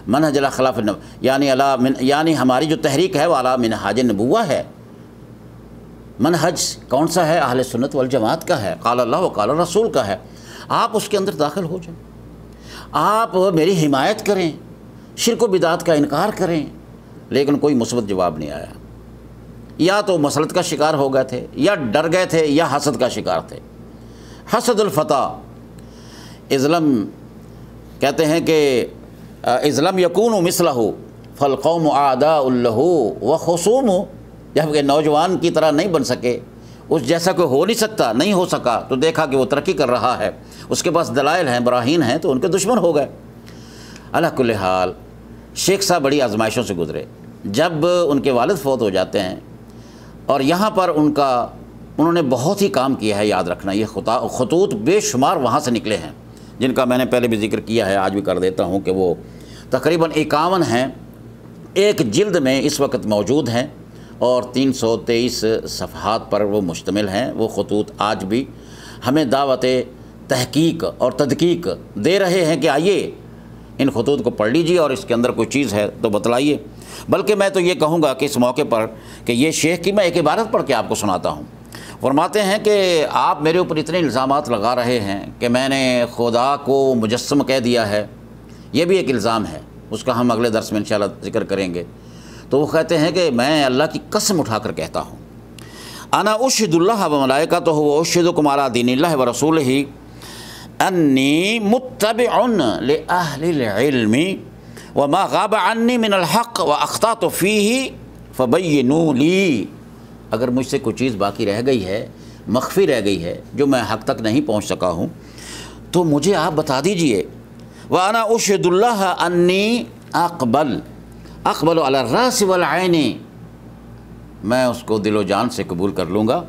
منہج علی خلاف یعنی ہماری جو تحریک ہے وہ علی منہاج نبوہ ہے. منہج کون سا ہے؟ اہل سنت والجماعت کا ہے، قال اللہ و قال رسول کا ہے. آپ اس کے اندر داخل ہو جائیں، آپ میری حمایت کریں، شرک و بدعات کا انکار کریں. لیکن کوئی مثبت جواب نہیں آیا. یا تو مسلط کا شکار ہو گئے تھے، یا ڈر گئے تھے، یا حسد کا شکار تھے. حسد الفتح ازلم کہتے ہیں کہ ازلم یکون مثلہ فالقوم اعداء له وخصوم. جب کہ نوجوان کی طرح نہیں بن سکے، اس جیسا کوئی ہو نہیں سکتا، نہیں ہو سکا، تو دیکھا کہ وہ ترقی کر رہا ہے، اس کے پاس دلائل ہیں، براہین ہیں، تو ان کے دشمن ہو گئے. علی کل حال شیخ صاحب بڑی آزمائشوں سے گزرے. جب ان کے والد فوت ہو جاتے ہیں اور یہاں پر انہوں نے بہت ہی کام کیا ہے. یاد رکھنا یہ خطوط بے شمار وہاں سے نکلے ہیں، جن کا میں نے پہلے بھی ذکر کیا ہے، آج بھی کر دیتا ہوں کہ وہ تقریباً 51 ہیں، ایک جلد میں اس وقت موجود ہیں اور 323 صفحات پر وہ مشتمل ہیں. وہ خطوط آج بھی ہمیں دعوت تحقیق اور تدقیق دے رہے ہیں کہ آئیے ان خطوط کو پڑھ لیجیے اور اس کے اندر کوئی چیز ہے تو بتلائیے. بلکہ میں تو یہ کہوں گا کہ اس موقع پر کہ یہ شیخ کی میں ایک عبارت پڑھ کے آپ کو سناتا ہوں. فرماتے ہیں کہ آپ میرے اوپر اتنے الزامات لگا رہے ہیں کہ میں نے خدا کو مجسم کہہ دیا ہے. یہ بھی ایک الزام ہے، اس کا ہم اگلے درس میں انشاءاللہ ذکر کریں گے. تو وہ کہتے ہیں کہ میں اللہ کی قسم اٹھا کر کہتا ہوں، انا اشہد اللہ و ملائکتہ و اشہدکم علی دین اللہ و رسولہ انی متبع لأہل العلم وما غاب عنی من الحق واخطأت فیہ فبینوا لی. اگر مجھ سے کوئی چیز باقی رہ گئی ہے، مخفی رہ گئی ہے، جو میں حق تک نہیں پہنچ سکا ہوں، تو مجھے آپ بتا دیجئے. وَأَنَا أُشْهِدُ اللَّهَ أَنِّي أَقْبَلُ عَلَى الرَّأْسِ وَالْعَيْنِ، میں اس کو دل و جان سے قبول کر لوں گا.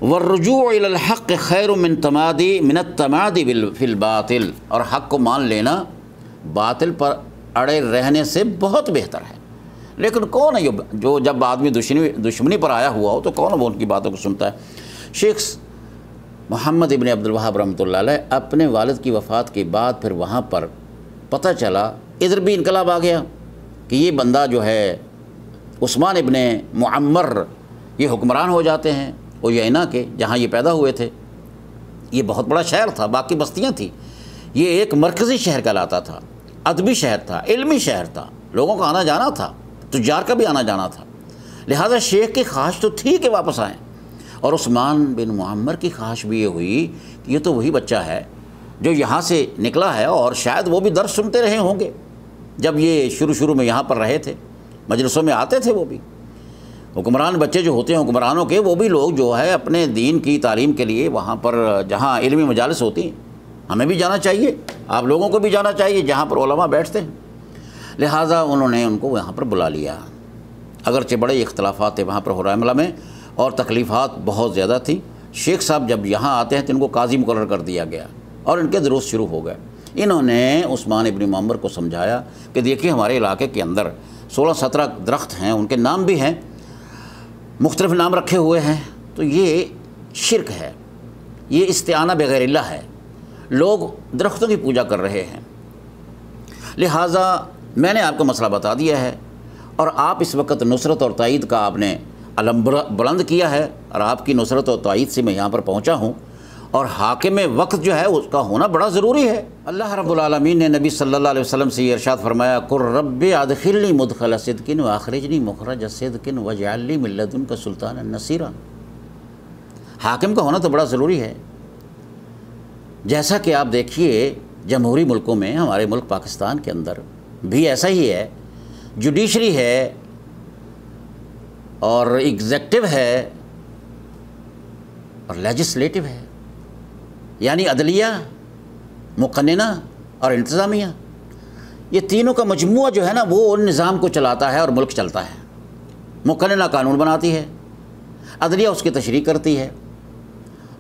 وَالرُّجُوعُ إِلَى الْحَقِّ خَيْرٌ مِّنَ التَّمَادِ فِي الْبَاطِلِ، اور حق کو مان لینا باطل پر اڑے رہنے سے بہت بہتر ہے. لیکن کون ہے جو جب آدمی دشمنی پر آیا ہوا ہو تو کون وہ ان کی باتوں کو سنتا ہے. شیخ محمد ابن عبدالوہاب رحمۃ اللہ علیہ اپنے والد کی وفات کے بعد پھر وہاں پر پتہ چلا، ادھر بھی انقلاب آ گیا کہ یہ بندہ جو ہے عثمان ابن معمر یہ حکمران ہو جاتے ہیں عیینہ کے، جہاں یہ پیدا ہوئے تھے. یہ بہت بڑا شہر تھا، باقی بستیاں تھیں. یہ ایک مرکزی شہر کہلاتا تھا، ادبی شہر تھا، علمی شہر تھا، لوگوں کا آنا جانا تھا، تجار کا بھی آنا جانا تھا. لہذا شیخ کی خواہش تو تھی کہ واپس آئیں، اور عثمان بن معمر کی خواہش بھی یہ ہوئی کہ یہ تو وہی بچہ ہے جو یہاں سے نکلا ہے، اور شاید وہ بھی درس سنتے رہے ہوں گے جب یہ شروع میں یہاں پر رہے تھے، مجلسوں میں آتے تھے. وہ بھی حکمران بچے جو ہوتے ہیں حکمرانوں کے، وہ بھی لوگ جو ہے اپنے دین کی تعلیم کے لیے وہاں پر جہاں علمی مجالس ہوتی ہیں، ہمیں بھی جانا چاہیے، آپ لوگوں کو بھی جانا چاہیے جہاں پر علماء بیٹھتے ہیں. لہٰذا انہوں نے ان کو وہاں پر بلا لیا. اگرچہ بڑے اختلافات تھے وہاں پر حرملہ میں اور تکلیفات بہت زیادہ تھیں. شیخ صاحب جب یہاں آتے ہیں تو ان کو قاضی مقرر کر دیا گیا اور ان کے دروس شروع ہو گئے. انہوں نے عثمان ابن معمر کو سمجھایا کہ دیکھیے ہمارے علاقے کے اندر 16-17 درخت ہیں، ان کے نام بھی ہیں، مختلف نام رکھے ہوئے ہیں، تو یہ شرک ہے، یہ استعانہ بغیر اللہ ہے، لوگ درختوں کی پوجا کر رہے ہیں. لہٰذا میں نے آپ کو مسئلہ بتا دیا ہے، اور آپ اس وقت نصرت اور تائید کا آپ نے علم بلند کیا ہے، اور آپ کی نصرت و تائید سے میں یہاں پر پہنچا ہوں. اور حاکم وقت جو ہے اس کا ہونا بڑا ضروری ہے. اللہ رب العالمین نے نبی صلی اللہ علیہ وسلم سے یہ ارشاد فرمایا قل رب ادخلنی مدخل صدق واخرجنی مخرج صدق واجعل لی من لدنک سلطانا نصیرا۔ حاکم کا ہونا تو بڑا ضروری ہے۔ جیسا کہ آپ دیکھیے جمہوری ملکوں میں، ہمارے ملک پاکستان کے اندر بھی ایسا ہی ہے، جوڈیشری ہے اور ایگزیکٹو ہے اور لیجسلیٹو ہے، یعنی عدلیہ، مقننہ اور انتظامیہ، یہ تینوں کا مجموعہ جو ہے نا وہ نظام کو چلاتا ہے اور ملک چلتا ہے۔ مقننہ قانون بناتی ہے، عدلیہ اس کی تشریح کرتی ہے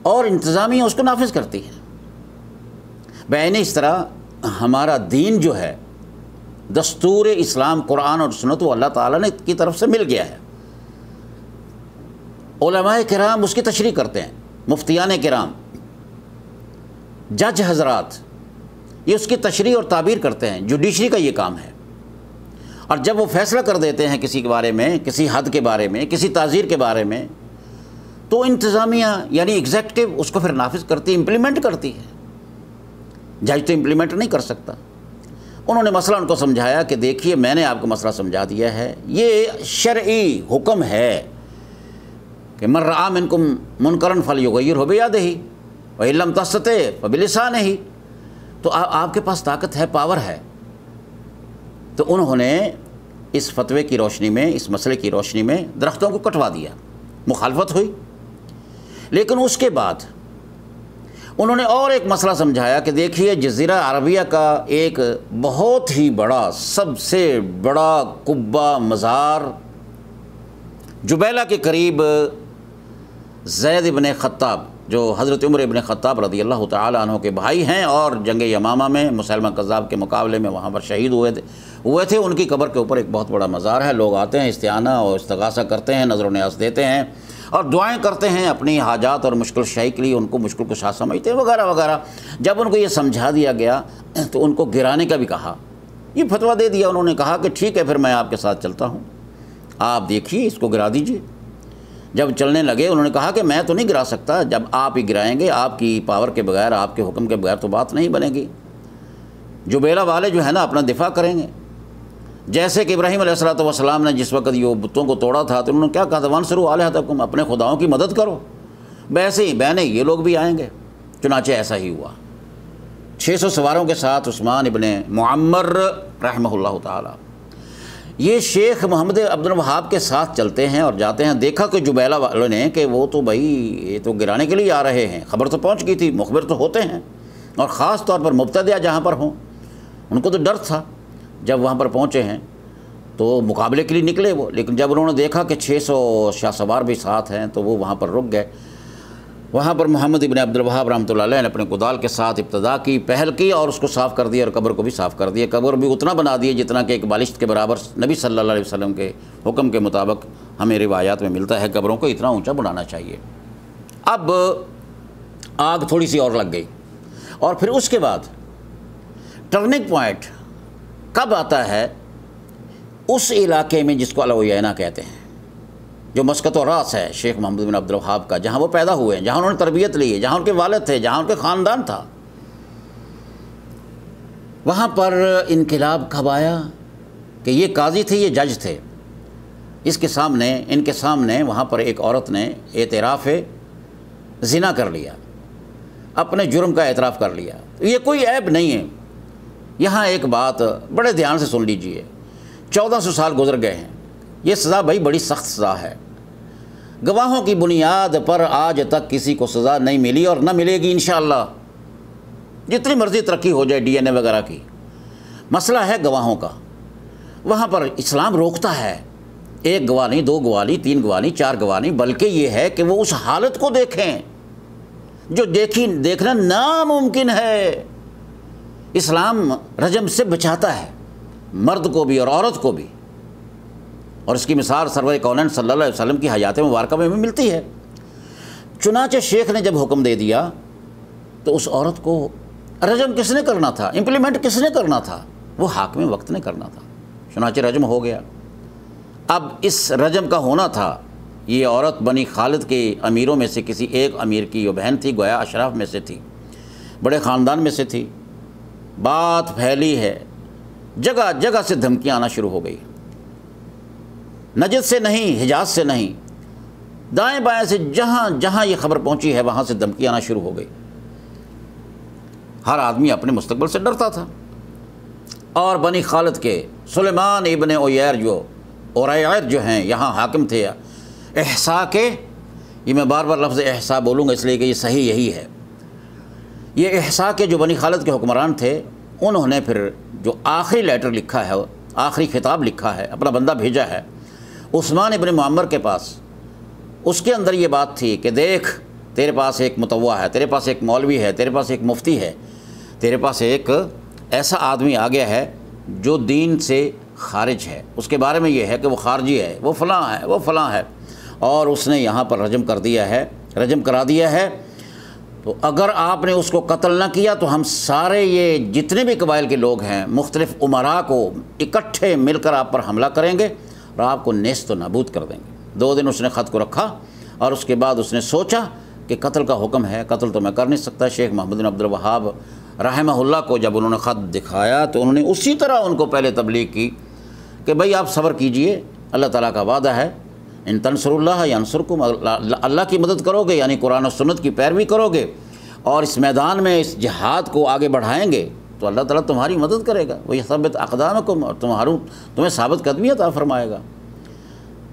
اور انتظامیہ اس کو نافذ کرتی ہے۔ بعین اس طرح ہمارا دین جو ہے، دستور اسلام قرآن اور سنت وہ اللہ تعالیٰ نے کی طرف سے مل گیا ہے۔ علماء کرام اس کی تشریح کرتے ہیں، مفتیان کرام، جج حضرات یہ اس کی تشریح اور تعبیر کرتے ہیں۔ جوڈیشری کا یہ کام ہے، اور جب وہ فیصلہ کر دیتے ہیں کسی کے بارے میں، کسی حد کے بارے میں، کسی تعزیر کے بارے میں، تو انتظامیہ یعنی ایگزیکٹو اس کو پھر نافذ کرتی، امپلیمنٹ کرتی ہے۔ جج تو امپلیمنٹ نہیں کر سکتا۔ انہوں نے مسئلہ ان کو سمجھایا کہ دیکھیے میں نے آپ کو مسئلہ سمجھا دیا ہے، یہ شرعی حکم ہے کہ من رأى منکم منکرا فلیغیرہ بیدہ وإن لم تستطع فبلسانہ، تو آپ کے پاس طاقت ہے، پاور ہے۔ تو انہوں نے اس فتوے کی روشنی میں، اس مسئلے کی روشنی میں درختوں کو کٹوا دیا، مخالفت ہوئی۔ لیکن اس کے بعد انہوں نے اور ایک مسئلہ سمجھایا کہ دیکھیے جزیرہ عربیہ کا ایک بہت ہی بڑا، سب سے بڑا قبہ مزار جبیلہ کے قریب زید ابن خطاب، جو حضرت عمر ابن خطاب رضی اللہ تعالی عنہ کے بھائی ہیں اور جنگ یمامہ میں مسلمہ کذاب کے مقابلے میں وہاں پر شہید ہوئے تھے، ان کی قبر کے اوپر ایک بہت بڑا مزار ہے۔ لوگ آتے ہیں، استعانہ اور استغاثہ کرتے ہیں، نظر و نیاز دیتے ہیں اور دعائیں کرتے ہیں اپنی حاجات اور مشکل شائی کے لیے، ان کو مشکل کشا سمجھتے ہیں وغیرہ وغیرہ۔ جب ان کو یہ سمجھا دیا گیا تو ان کو گرانے کا بھی کہا، یہ فتویٰ دے دیا۔ انہوں نے کہا کہ ٹھیک ہے پھر میں آپ کے ساتھ چلتا ہوں، آپ دیکھیے اس کو گرا دیجیے۔ جب چلنے لگے انہوں نے کہا کہ میں تو نہیں گرا سکتا، جب آپ ہی گرائیں گے، آپ کی پاور کے بغیر، آپ کے حکم کے بغیر تو بات نہیں بنے گی۔ جبیلہ والے جو ہے نا اپنا دفاع کریں گے، جیسے کہ ابراہیم علیہ السلام نے جس وقت یہ بتوں کو توڑا تھا تو انہوں نے کیا کہا تھا، وانصروا آلہتکم، اپنے خداؤں کی مدد کرو۔ ویسے ہی بہنے یہ لوگ بھی آئیں گے، چنانچہ ایسا ہی ہوا۔ 600 سواروں کے ساتھ عثمان ابن معمر رحمہ اللہ تعالی، یہ شیخ محمد عبد الوہاب کے ساتھ چلتے ہیں اور جاتے ہیں۔ دیکھا کہ جبیلہ والوں نے کہ وہ تو بھائی یہ تو گرانے کے لیے آ رہے ہیں، خبر تو پہنچ گئی تھی، مخبر تو ہوتے ہیں، اور خاص طور پر مبتدع جہاں پر ہوں، ان کو تو ڈر تھا۔ جب وہاں پر پہنچے ہیں تو مقابلے کے لیے نکلے وہ، لیکن جب انہوں نے دیکھا کہ 600 شاہ سوار بھی ساتھ ہیں تو وہ وہاں پر رک گئے۔ وہاں پر محمد ابن عبد الوہاب رحمۃ اللہ علیہ نے اپنے کدال کے ساتھ ابتدا کی، پہل کی اور اس کو صاف کر دیا، اور قبر کو بھی صاف کر دیا۔ قبر بھی اتنا بنا دیے جتنا کہ ایک بالشت کے برابر نبی صلی اللہ علیہ وسلم کے حکم کے مطابق ہمیں روایات میں ملتا ہے، قبروں کو اتنا اونچا بنانا چاہیے۔ اب آگ تھوڑی سی اور لگ گئی، اور پھر اس کے بعد ٹرننگ پوائنٹ کب آتا ہے؟ اس علاقے میں جس کو العیینہ کہتے ہیں، جو مسقط و راس ہے شیخ محمد بن عبد الوہاب کا، جہاں وہ پیدا ہوئے ہیں، جہاں انہوں نے تربیت لی ہے، جہاں ان کے والد تھے، جہاں ان کے خاندان تھا۔ وہاں پر انقلاب کب آیا کہ یہ قاضی تھے، یہ جج تھے، ان کے سامنے وہاں پر ایک عورت نے اعتراف زنا کر لیا، اپنے جرم کا اعتراف کر لیا۔ یہ کوئی عیب نہیں ہے۔ یہاں ایک بات بڑے دھیان سے سن لیجئے، 1400 سال گزر گئے ہیں، یہ سزا بھائی بڑی سخت سزا ہے۔ گواہوں کی بنیاد پر آج تک کسی کو سزا نہیں ملی اور نہ ملے گی انشاءاللہ، جتنی مرضی ترقی ہو جائے ڈی این اے وغیرہ کی۔ مسئلہ ہے گواہوں کا، وہاں پر اسلام روکتا ہے ایک گواہ نہیں، 2 گواہ نہیں، 3 گواہ نہیں، 4 گواہ نہیں، بلکہ یہ ہے کہ وہ اس حالت کو دیکھیں جو دیکھنا ناممکن ہے۔ اسلام رجم سے بچاتا ہے، مرد کو بھی اور عورت کو بھی، اور اس کی مثال سرور کونین صلی اللہ علیہ وسلم کی حیات مبارکہ میں بھی ملتی ہے۔ چنانچہ شیخ نے جب حکم دے دیا تو اس عورت کو رجم کس نے کرنا تھا، امپلیمنٹ کس نے کرنا تھا؟ وہ حاکم وقت نے کرنا تھا۔ چنانچہ رجم ہو گیا۔ اب اس رجم کا ہونا تھا، یہ عورت بنی خالد کے امیروں میں سے کسی ایک امیر کی یہ بہن تھی، گویا اشراف میں سے تھی، بڑے خاندان میں سے تھی، بات پھیلی ہے، جگہ جگہ سے دھمکیاں آنا شروع ہو گئی، نجد سے نہیں، حجاز سے نہیں، دائیں بائیں سے جہاں جہاں یہ خبر پہنچی ہے وہاں سے دھمکیاں آنا شروع ہو گئی۔ ہر آدمی اپنے مستقبل سے ڈرتا تھا، اور بنی خالد کے سلیمان ابن اوریعر جو ہیں یہاں حاکم تھے احسا کے، یہ میں بار بار لفظ احسا بولوں گا اس لیے کہ یہ صحیح یہی ہے، یہ احسا کے جو بنی خالد کے حکمران تھے، انہوں نے پھر جو آخری لیٹر لکھا ہے، آخری خطاب لکھا ہے، اپنا بندہ بھیجا ہے عثمان ابن معمر کے پاس۔ اس کے اندر یہ بات تھی کہ دیکھ، تیرے پاس ایک متوع ہے، تیرے پاس ایک مولوی ہے، تیرے پاس ایک مفتی ہے، تیرے پاس ایک ایسا آدمی آ گیا ہے جو دین سے خارج ہے، اس کے بارے میں یہ ہے کہ وہ خارجی ہے، وہ فلاں ہے، وہ فلاں ہے، اور اس نے یہاں پر رجم کرا دیا ہے، تو اگر آپ نے اس کو قتل نہ کیا تو ہم سارے یہ جتنے بھی قبائل کے لوگ ہیں مختلف امراء کو اکٹھے مل کر آپ پر حملہ کریں گے اور آپ کو نیست و نابود کر دیں گے۔ 2 دن اس نے خط کو رکھا اور اس کے بعد اس نے سوچا کہ قتل کا حکم ہے، قتل تو میں کر نہیں سکتا۔ شیخ محمد بن عبد الوہاب رحمہ اللہ کو جب انہوں نے خط دکھایا تو انہوں نے اسی طرح ان کو پہلے تبلیغ کی کہ بھئی آپ صبر کیجئے، اللہ تعالیٰ کا وعدہ ہے، ان تنصر اللہ ینصرکم، اللہ کی مدد کرو گے یعنی قرآن و سنت کی پیروی کرو گے اور اس میدان میں اس جہاد کو آگے بڑھائیں گے تو اللہ تعالیٰ تمہاری مدد کرے گا، وَيَثَبِّتْ أَقْدَامَكُمْ، اور تمہیں ثابت قدمی عطا فرمائے گا۔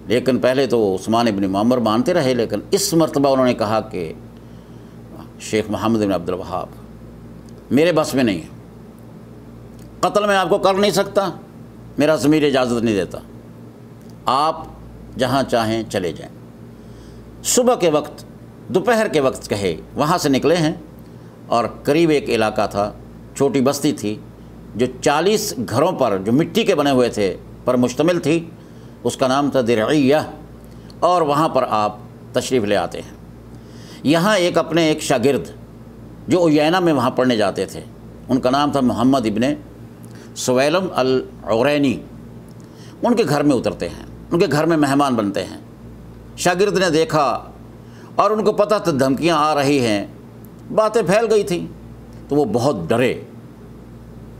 لیکن پہلے تو عثمان ابن معمر مانتے رہے، لیکن اس مرتبہ انہوں نے کہا کہ شیخ محمد بن عبد الوہاب میرے بس میں نہیں ہے، قتل میں آپ کو کر نہیں سکتا، میرا ضمیر اجازت نہیں دیتا، آپ جہاں چاہیں چلے جائیں۔ صبح کے وقت، دوپہر کے وقت کہے وہاں سے نکلے ہیں، اور قریب ایک علاقہ تھا، چھوٹی بستی تھی جو 40 گھروں پر جو مٹی کے بنے ہوئے تھے پر مشتمل تھی، اس کا نام تھا درعیہ، اور وہاں پر آپ تشریف لے آتے ہیں۔ یہاں ایک شاگرد جو عیینہ میں وہاں پڑھنے جاتے تھے، ان کا نام تھا محمد ابن سویلم العرینی، ان کے گھر میں اترتے ہیں، ان کے گھر میں مہمان بنتے ہیں۔ شاگرد نے دیکھا اور ان کو پتہ تھا دھمکیاں آ رہی ہیں، باتیں پھیل گئی تھیں، تو وہ بہت ڈرے،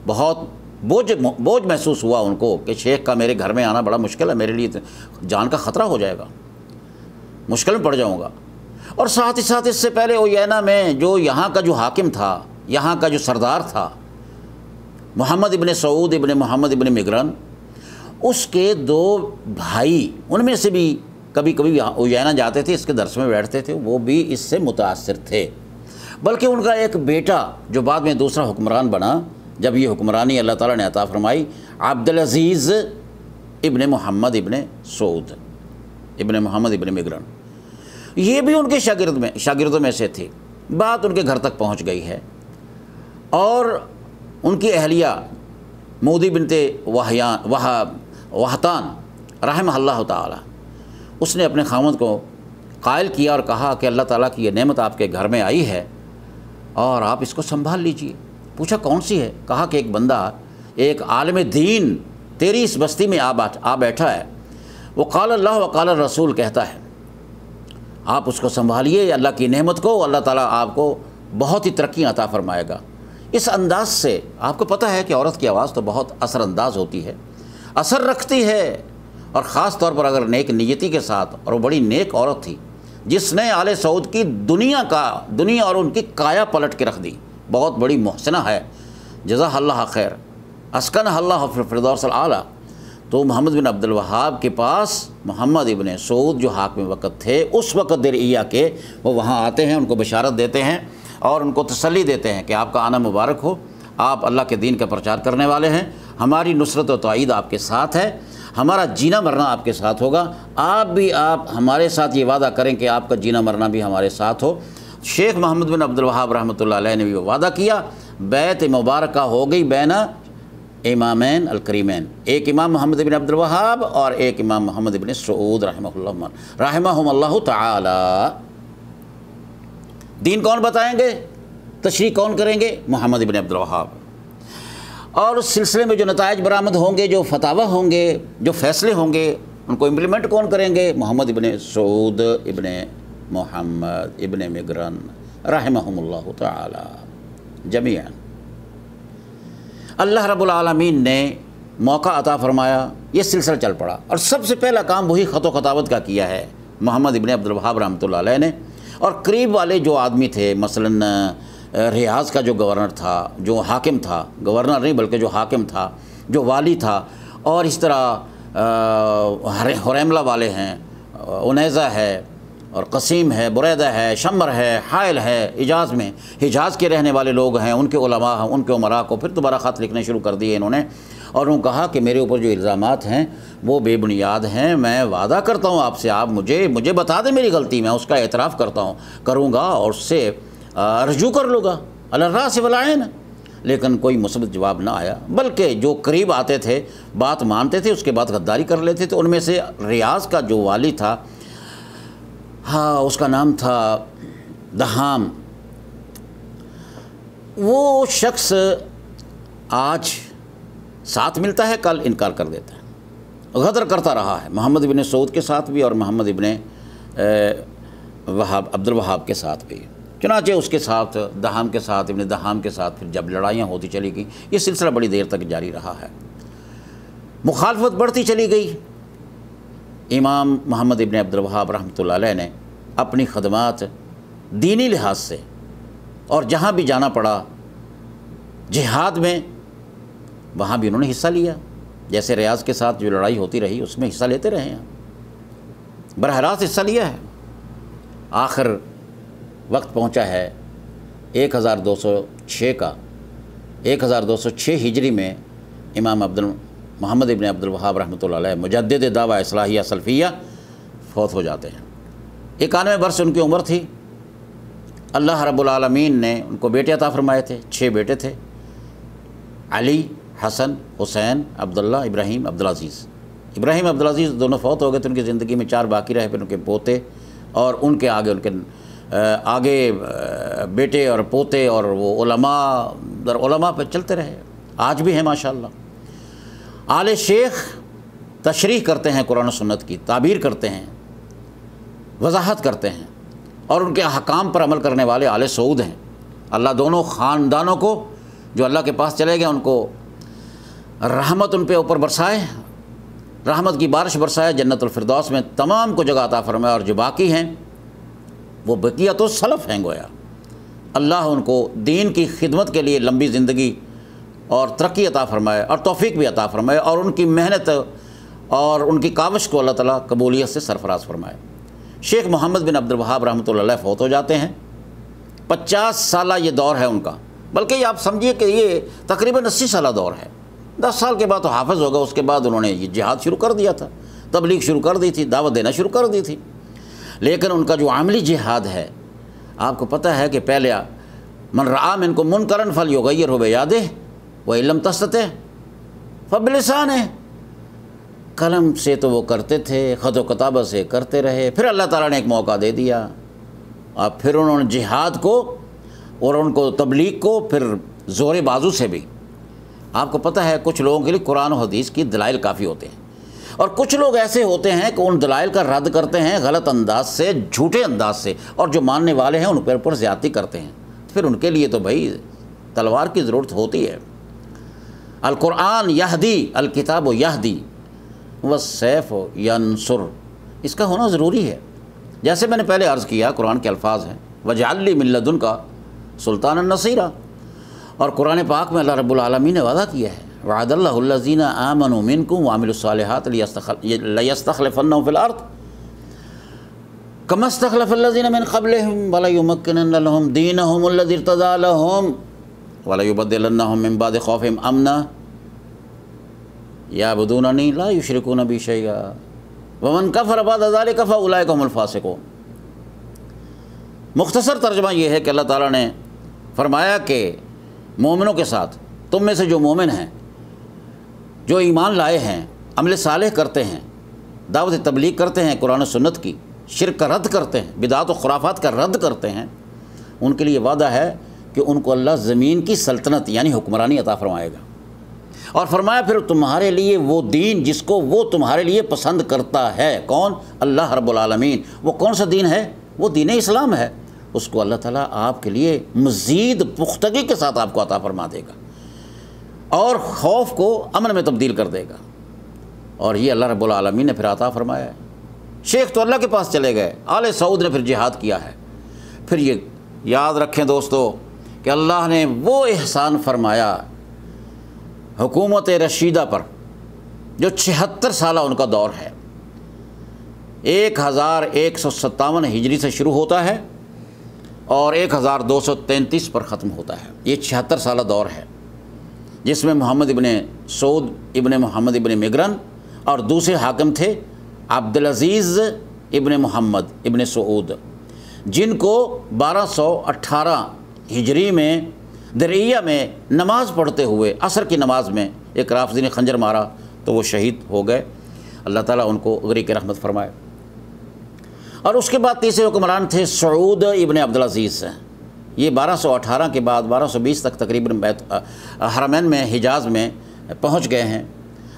بہت بوجھ محسوس ہوا ان کو کہ شیخ کا میرے گھر میں آنا بڑا مشکل ہے، میرے لیے جان کا خطرہ ہو جائے گا، مشکل میں پڑ جاؤں گا۔ اور ساتھ ہی ساتھ اس سے پہلے عیینہ میں جو یہاں کا جو حاکم تھا، یہاں کا جو سردار تھا، محمد ابن سعود ابن محمد ابن مگرن، اس کے 2 بھائی، ان میں سے بھی کبھی کبھی عیینہ جاتے تھے، اس کے درس میں بیٹھتے تھے، وہ بھی اس سے متاثر تھے۔ بلکہ ان کا ایک بیٹا جو بعد میں دوسرا حکمران بنا، جب یہ حکمرانی اللہ تعالیٰ نے عطا فرمائی، عبدالعزیز ابن محمد ابن سعود ابن محمد ابن مگرن، یہ بھی ان کے شاگردوں میں سے تھی۔ بات ان کے گھر تک پہنچ گئی ہے، اور ان کی اہلیہ مودی بنت وہتان رحمہ اللہ تعالی، اس نے اپنے خاوند کو قائل کیا اور کہا کہ اللہ تعالیٰ کی یہ نعمت آپ کے گھر میں آئی ہے اور آپ اس کو سنبھال لیجئے۔ پوچھا کون سی ہے؟ کہا کہ ایک بندہ، ایک عالم دین تیری اس بستی میں آ بیٹھا ہے، وہ قال اللہ و قال الرسول کہتا ہے، آپ اس کو سنبھالیے، اللہ کی نعمت کو اللہ تعالیٰ آپ کو بہت ہی ترقی عطا فرمائے گا۔ اس انداز سے آپ کو پتہ ہے کہ عورت کی آواز تو بہت اثر انداز ہوتی ہے، اثر رکھتی ہے، اور خاص طور پر اگر نیک نیتی کے ساتھ، اور وہ بڑی نیک عورت تھی جس نے آل سعود کی دنیا اور ان کی کایا پلٹ کے رکھ دی، بہت بڑی محسنہ ہے، جزاہ اللہ خیر، اسکنہ اللہ فی الفردوس الاعلیٰ۔ تو محمد بن عبد الوہاب کے پاس محمد ابن سعود جو حاکم وقت تھے، اس وقت درعیہ کے، وہ وہاں آتے ہیں، ان کو بشارت دیتے ہیں اور ان کو تسلی دیتے ہیں کہ آپ کا آنا مبارک ہو، آپ اللہ کے دین کا پرچار کرنے والے ہیں، ہماری نصرت و تائید آپ کے ساتھ ہے، ہمارا جینا مرنا آپ کے ساتھ ہوگا، آپ ہمارے ساتھ یہ وعدہ کریں کہ آپ کا جینا مرنا بھی ہمارے ساتھ ہو۔ شیخ محمد بن عبد الوہاب رحمۃ اللہ علیہ نے بھی وعدہ کیا، بیعت مبارکہ ہو گئی بین امامین الکریمین، ایک امام محمد بن عبد الوہاب اور ایک امام محمد بن سعود رحمہم اللہ تعالی۔ دین کون بتائیں گے، تشریح کون کریں گے؟ محمد بن عبد الوہاب۔ اور اس سلسلے میں جو نتائج برآمد ہوں گے، جو فتاوی ہوں گے، جو فیصلے ہوں گے، ان کو امپلیمنٹ کون کریں گے؟ محمد ابن سعود ابن محمد ابن مگرن رحمہم اللہ تعالی جمیعاً۔ اللہ رب العالمین نے موقع عطا فرمایا، یہ سلسلہ چل پڑا، اور سب سے پہلا کام وہی خط و خطابت کا کیا ہے محمد ابن عبد الوہاب رحمۃ اللہ علیہ نے۔ اور قریب والے جو آدمی تھے، مثلاً ریاض کا جو گورنر تھا، جو حاکم تھا، گورنر نہیں بلکہ جو حاکم تھا، جو والی تھا، اور اس طرح حریملہ والے ہیں، انیزہ ہے اور قسیم ہے، بریدہ ہے، شمر ہے، حائل ہے، حجاز میں، حجاز کے رہنے والے لوگ ہیں، ان کے علماء ہیں، ان کے عمراء کو پھر دوبارہ خط لکھنے شروع کر دیے انہوں نے، اور انہوں نے کہا کہ میرے اوپر جو الزامات ہیں وہ بے بنیاد ہیں، میں وعدہ کرتا ہوں آپ سے، آپ مجھے بتا دیں میری غلطی، میں اس کا اعتراف کروں گا اور اس سے رجوع کر لوں گا علی الراس والعین۔ لیکن کوئی مثبت جواب نہ آیا، بلکہ جو قریب آتے تھے بات مانتے تھے، اس کے بعد غداری کر لیتے تھے۔ ان میں سے ریاض کا جو والی تھا، ہاں اس کا نام تھا دہام، وہ شخص آج ساتھ ملتا ہے، کل انکار کر دیتا ہے، غدر کرتا رہا ہے محمد بن سعود کے ساتھ بھی اور محمد ابن عبد الوہاب کے ساتھ بھی۔ چنانچہ اس کے ساتھ دہام کے ساتھ، ابن دہام کے ساتھ پھر جب لڑائیاں ہوتی چلی گئیں، یہ سلسلہ بڑی دیر تک جاری رہا ہے، مخالفت بڑھتی چلی گئی۔ امام محمد ابن عبد الوہاب رحمۃ اللہ علیہ نے اپنی خدمات دینی لحاظ سے اور جہاں بھی جانا پڑا جہاد میں، وہاں بھی انہوں نے حصہ لیا، جیسے ریاض کے ساتھ جو لڑائی ہوتی رہی اس میں حصہ لیتے رہے ہیں، براہ راست حصہ لیا ہے۔ آخر وقت پہنچا ہے 1206 کا، 1206 ہجری میں امام محمد ابن عبد الوہاب رحمۃ اللہ علیہ مجدد دعویٰ اصلاحیہ سلفیہ فوت ہو جاتے ہیں۔ 91 برس ان کی عمر تھی۔ اللہ رب العالمین نے ان کو بیٹے عطا فرمائے تھے، 6 بیٹے تھے، علی، حسن، حسین، عبداللہ، ابراہیم، عبدالعزیز۔ ابراہیم عبدالعزیز دونوں فوت ہو گئے تھے، ان کی زندگی میں 4 باقی رہے، پھر ان کے پوتے اور ان کے آگے بیٹے اور پوتے، اور وہ علماء پہ چلتے رہے، آج بھی ہیں ماشاءاللہ۔ آل شیخ تشریح کرتے ہیں، قرآن و سنت کی تعبیر کرتے ہیں، وضاحت کرتے ہیں، اور ان کے احکام پر عمل کرنے والے آل سعود ہیں۔ اللہ دونوں خاندانوں کو جو اللہ کے پاس چلے گئے ان کو رحمت ان پہ اوپر برسائے، رحمت کی بارش برسائے، جنت الفردوس میں تمام کو جگہ عطا فرمائے، اور جو باقی ہیں وہ بقیت و سلف ہیں گویا، اللہ ان کو دین کی خدمت کے لیے لمبی زندگی اور ترقی عطا فرمائے اور توفیق بھی عطا فرمائے، اور ان کی محنت اور ان کی کاوش کو اللہ تعالیٰ قبولیت سے سرفراز فرمائے۔ شیخ محمد بن عبد الوہاب رحمۃ اللہ علیہ فوت ہو جاتے ہیں، 50 سالہ یہ دور ہے ان کا، بلکہ یہ آپ سمجھیے کہ یہ تقریباً 80 سالہ دور ہے۔ 10 سال کے بعد تو حافظ ہوگا، اس کے بعد انہوں نے یہ جہاد شروع کر دیا تھا، تبلیغ شروع کر دی تھی، دعوت دینا شروع کر دی تھی۔ لیکن ان کا جو عملی جہاد ہے، آپ کو پتہ ہے کہ پہلے من رعا منکم منکرا فلیغیرہ بیدہ وان لم تستطع فبلسانہ، قلم سے تو وہ کرتے تھے، خط و کتابہ سے کرتے رہے، پھر اللہ تعالیٰ نے ایک موقع دے دیا، اور پھر انہوں نے جہاد کو اور ان کو تبلیغ کو پھر زور بازو سے بھی۔ آپ کو پتہ ہے کچھ لوگوں کے لیے قرآن و حدیث کی دلائل کافی ہوتے ہیں، اور کچھ لوگ ایسے ہوتے ہیں کہ ان دلائل کا رد کرتے ہیں غلط انداز سے، جھوٹے انداز سے، اور جو ماننے والے ہیں ان پر اوپر زیادتی کرتے ہیں، پھر ان کے لیے تو بھائی تلوار کی ضرورت ہوتی ہے۔ القرآن یہدی، الکتاب یہدی والسیف ینصر، اس کا ہونا ضروری ہے۔ جیسے میں نے پہلے عرض کیا، قرآن کے الفاظ ہیں وَاجْعَلْ لِي مِن لَّدُنْكَ سُلْطَانًا نَصِيرًا، اور قرآن پاک میں اللہ رب العالمین نے وعدہ کیا ہے وعد اللہ الذین آمنوا منکم وعملوا الصالحات لیستخلفنہم فی الارض کما استخلف الذین من قبلہم وليمکنن لهم دینہم الذی ارتضی لهم وليبدلنہم من بعد خوفہم امنا یعبدوننی لا یشرکون بی شیئا ومن کفر بعد ذلک فاولئک هم الفاسقون۔ مختصر ترجمہ یہ ہے کہ اللہ تعالیٰ نے فرمایا کہ مومنوں کے ساتھ، تم میں سے جو مومن ہیں، جو ایمان لائے ہیں، عمل صالح کرتے ہیں، دعوت تبلیغ کرتے ہیں قرآن و سنت کی، شرک کا رد کرتے ہیں، بدعات و خرافات کا رد کرتے ہیں، ان کے لیے وعدہ ہے کہ ان کو اللہ زمین کی سلطنت یعنی حکمرانی عطا فرمائے گا، اور فرمایا پھر تمہارے لیے وہ دین جس کو وہ تمہارے لیے پسند کرتا ہے، کون؟ اللہ رب العالمین۔ وہ کون سا دین ہے؟ وہ دین اسلام ہے، اس کو اللہ تعالیٰ آپ کے لیے مزید پختگی کے ساتھ آپ کو عطا فرما دے گا، اور خوف کو امن میں تبدیل کر دے گا، اور یہ اللہ رب العالمین نے پھر عطا فرمایا ہے۔ شیخ تو اللہ کے پاس چلے گئے، آل سعود نے پھر جہاد کیا ہے۔ پھر یہ یاد رکھیں دوستو کہ اللہ نے وہ احسان فرمایا حکومت رشیدہ پر جو 76 سالہ ان کا دور ہے، 1157 ہجری سے شروع ہوتا ہے اور 1233 پر ختم ہوتا ہے۔ یہ 76 سالہ دور ہے جس میں محمد ابن سعود ابن محمد ابن مگرن اور دوسرے حاکم تھے عبدالعزیز ابن محمد ابن سعود، جن کو 1218 ہجری میں درعیہ میں نماز پڑھتے ہوئے عصر کی نماز میں ایک رافضی نے خنجر مارا تو وہ شہید ہو گئے، اللہ تعالیٰ ان کو غریق رحمت فرمائے۔ اور اس کے بعد تیسرے حکمران تھے سعود ابن عبدالعزیز، یہ 1218 کے بعد 1220 تک تقریباً حرمین میں حجاز میں پہنچ گئے ہیں،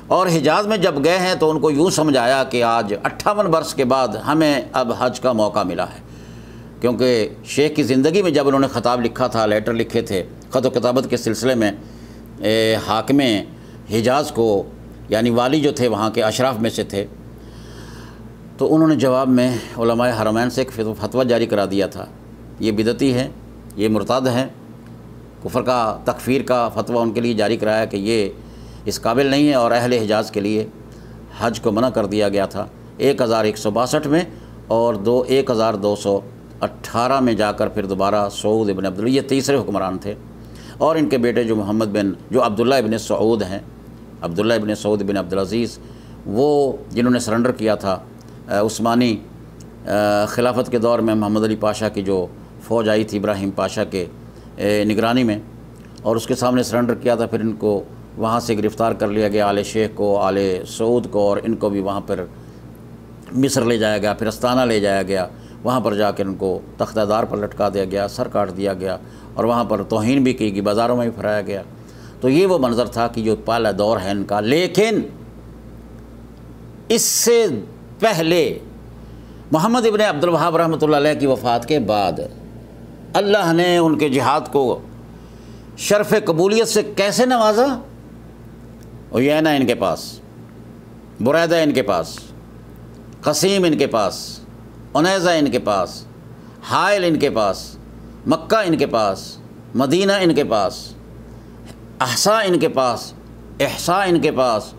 اور حجاز میں جب گئے ہیں تو ان کو یوں سمجھایا کہ آج 58 برس کے بعد ہمیں اب حج کا موقع ملا ہے، کیونکہ شیخ کی زندگی میں جب انہوں نے خطاب لکھا تھا، لیٹر لکھے تھے خط و کتابت کے سلسلے میں حاکم حجاز کو، یعنی والی جو تھے وہاں کے اشراف میں سے تھے، تو انہوں نے جواب میں علماء حرمین سے ایک فتویٰ جاری کرا دیا تھا، یہ بدعتی ہے، یہ مرتد ہیں، کفر کا تکفیر کا فتویٰ ان کے لیے جاری کرایا کہ یہ اس قابل نہیں ہے، اور اہل حجاز کے لیے حج کو منع کر دیا گیا تھا 1162 میں، اور 1218 میں جا کر پھر دوبارہ سعود ابن عبداللہ، یہ تیسرے حکمران تھے، اور ان کے بیٹے جو عبداللہ ابن سعود ہیں، عبداللہ ابن سعود ابن عبدالعزیز، وہ جنہوں نے سرنڈر کیا تھا عثمانی خلافت کے دور میں، محمد علی پاشا کی جو فوج آئی تھی ابراہیم پاشا کے نگرانی میں، اور اس کے سامنے سرنڈر کیا تھا، پھر ان کو وہاں سے گرفتار کر لیا گیا، آل شیخ کو، آل سعود کو، اور ان کو بھی وہاں پر مصر لے جایا گیا، پھر استانہ لے جایا گیا، وہاں پر جا کے ان کو تختہ دار پر لٹکا دیا گیا، سر کاٹ دیا گیا، اور وہاں پر توہین بھی کی گئی، بازاروں میں بھی پھرایا گیا۔ تو یہ وہ منظر تھا کہ جو پہلا دور ہے ان کا۔ لیکن اس سے پہلے محمد ابن عبد الوہاب رحمۃ اللہ علیہ کی وفات کے بعد اللہ نے ان کے جہاد کو شرف قبولیت سے کیسے نوازا؟ عیینہ ان کے پاس، بریدہ ان کے پاس، قسیم ان کے پاس، عنیزہ ان کے پاس، حائل ان کے پاس، مکہ ان کے پاس، مدینہ ان کے پاس، احسا ان کے پاس، احسا ان کے پاس،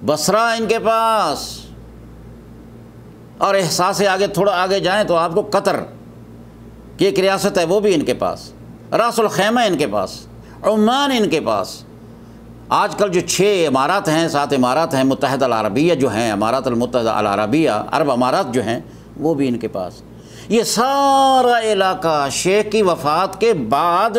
بصرہ ان کے پاس، اور احسا سے آگے تھوڑا آگے جائیں تو آپ کو قطر کی ایک ریاست ہے وہ بھی ان کے پاس، راس الخیمہ ان کے پاس، عمان ان کے پاس۔ آج کل جو 6 امارات ہیں، 7 امارات ہیں متحدہ العربیہ جو ہیں، امارات المتحدہ العربیہ، عرب امارات جو ہیں، وہ بھی ان کے پاس۔ یہ سارا علاقہ شیخ کی وفات کے بعد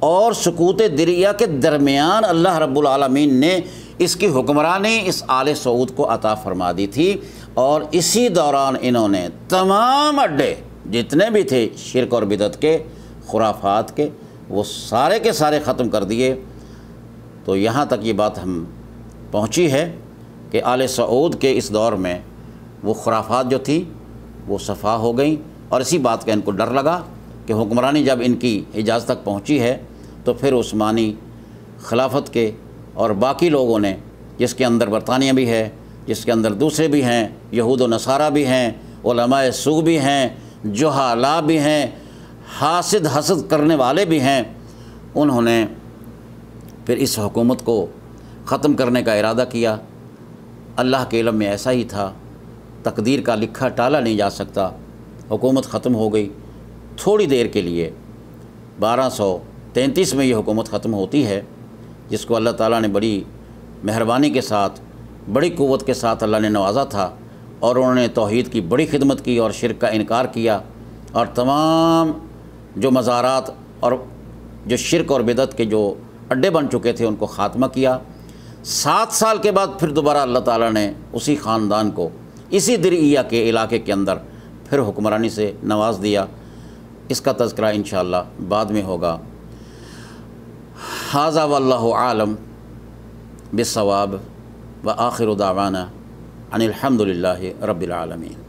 اور سکوت درعیہ کے درمیان اللہ رب العالمین نے اس کی حکمرانی اس آل سعود کو عطا فرما دی تھی، اور اسی دوران انہوں نے تمام اڈے جتنے بھی تھے شرک اور بدعت کے، خرافات کے، وہ سارے کے سارے ختم کر دیے۔ تو یہاں تک یہ بات ہم پہنچی ہے کہ آل سعود کے اس دور میں وہ خرافات جو تھی وہ صفا ہو گئیں، اور اسی بات کا ان کو ڈر لگا کہ حکمرانی جب ان کی حجاز تک پہنچی ہے تو پھر عثمانی خلافت کے اور باقی لوگوں نے، جس کے اندر برطانیہ بھی ہے، جس کے اندر دوسرے بھی ہیں، یہود و نصارہ بھی ہیں، علماء سوء بھی ہیں، جہالا بھی ہیں، حسد کرنے والے بھی ہیں، انہوں نے پھر اس حکومت کو ختم کرنے کا ارادہ کیا۔ اللہ کے علم میں ایسا ہی تھا، تقدیر کا لکھا ٹالا نہیں جا سکتا، حکومت ختم ہو گئی تھوڑی دیر کے لیے۔ 1233 میں یہ حکومت ختم ہوتی ہے، جس کو اللہ تعالیٰ نے بڑی مہربانی کے ساتھ، بڑی قوت کے ساتھ اللہ نے نوازا تھا، اور انہوں نے توحید کی بڑی خدمت کی اور شرک کا انکار کیا، اور تمام جو مزارات اور جو شرک اور بدعت کے جو اڈے بن چکے تھے ان کو خاتمہ کیا۔ 7 سال کے بعد پھر دوبارہ اللہ تعالیٰ نے اسی خاندان کو اسی درعیہ کے علاقے کے اندر پھر حکمرانی سے نواز دیا۔ اس کا تذکرہ انشاءاللہ بعد میں ہوگا۔ ھذا واللہ عالم بالصواب، وآخر دعوانا ان الحمد للہ رب العالمین۔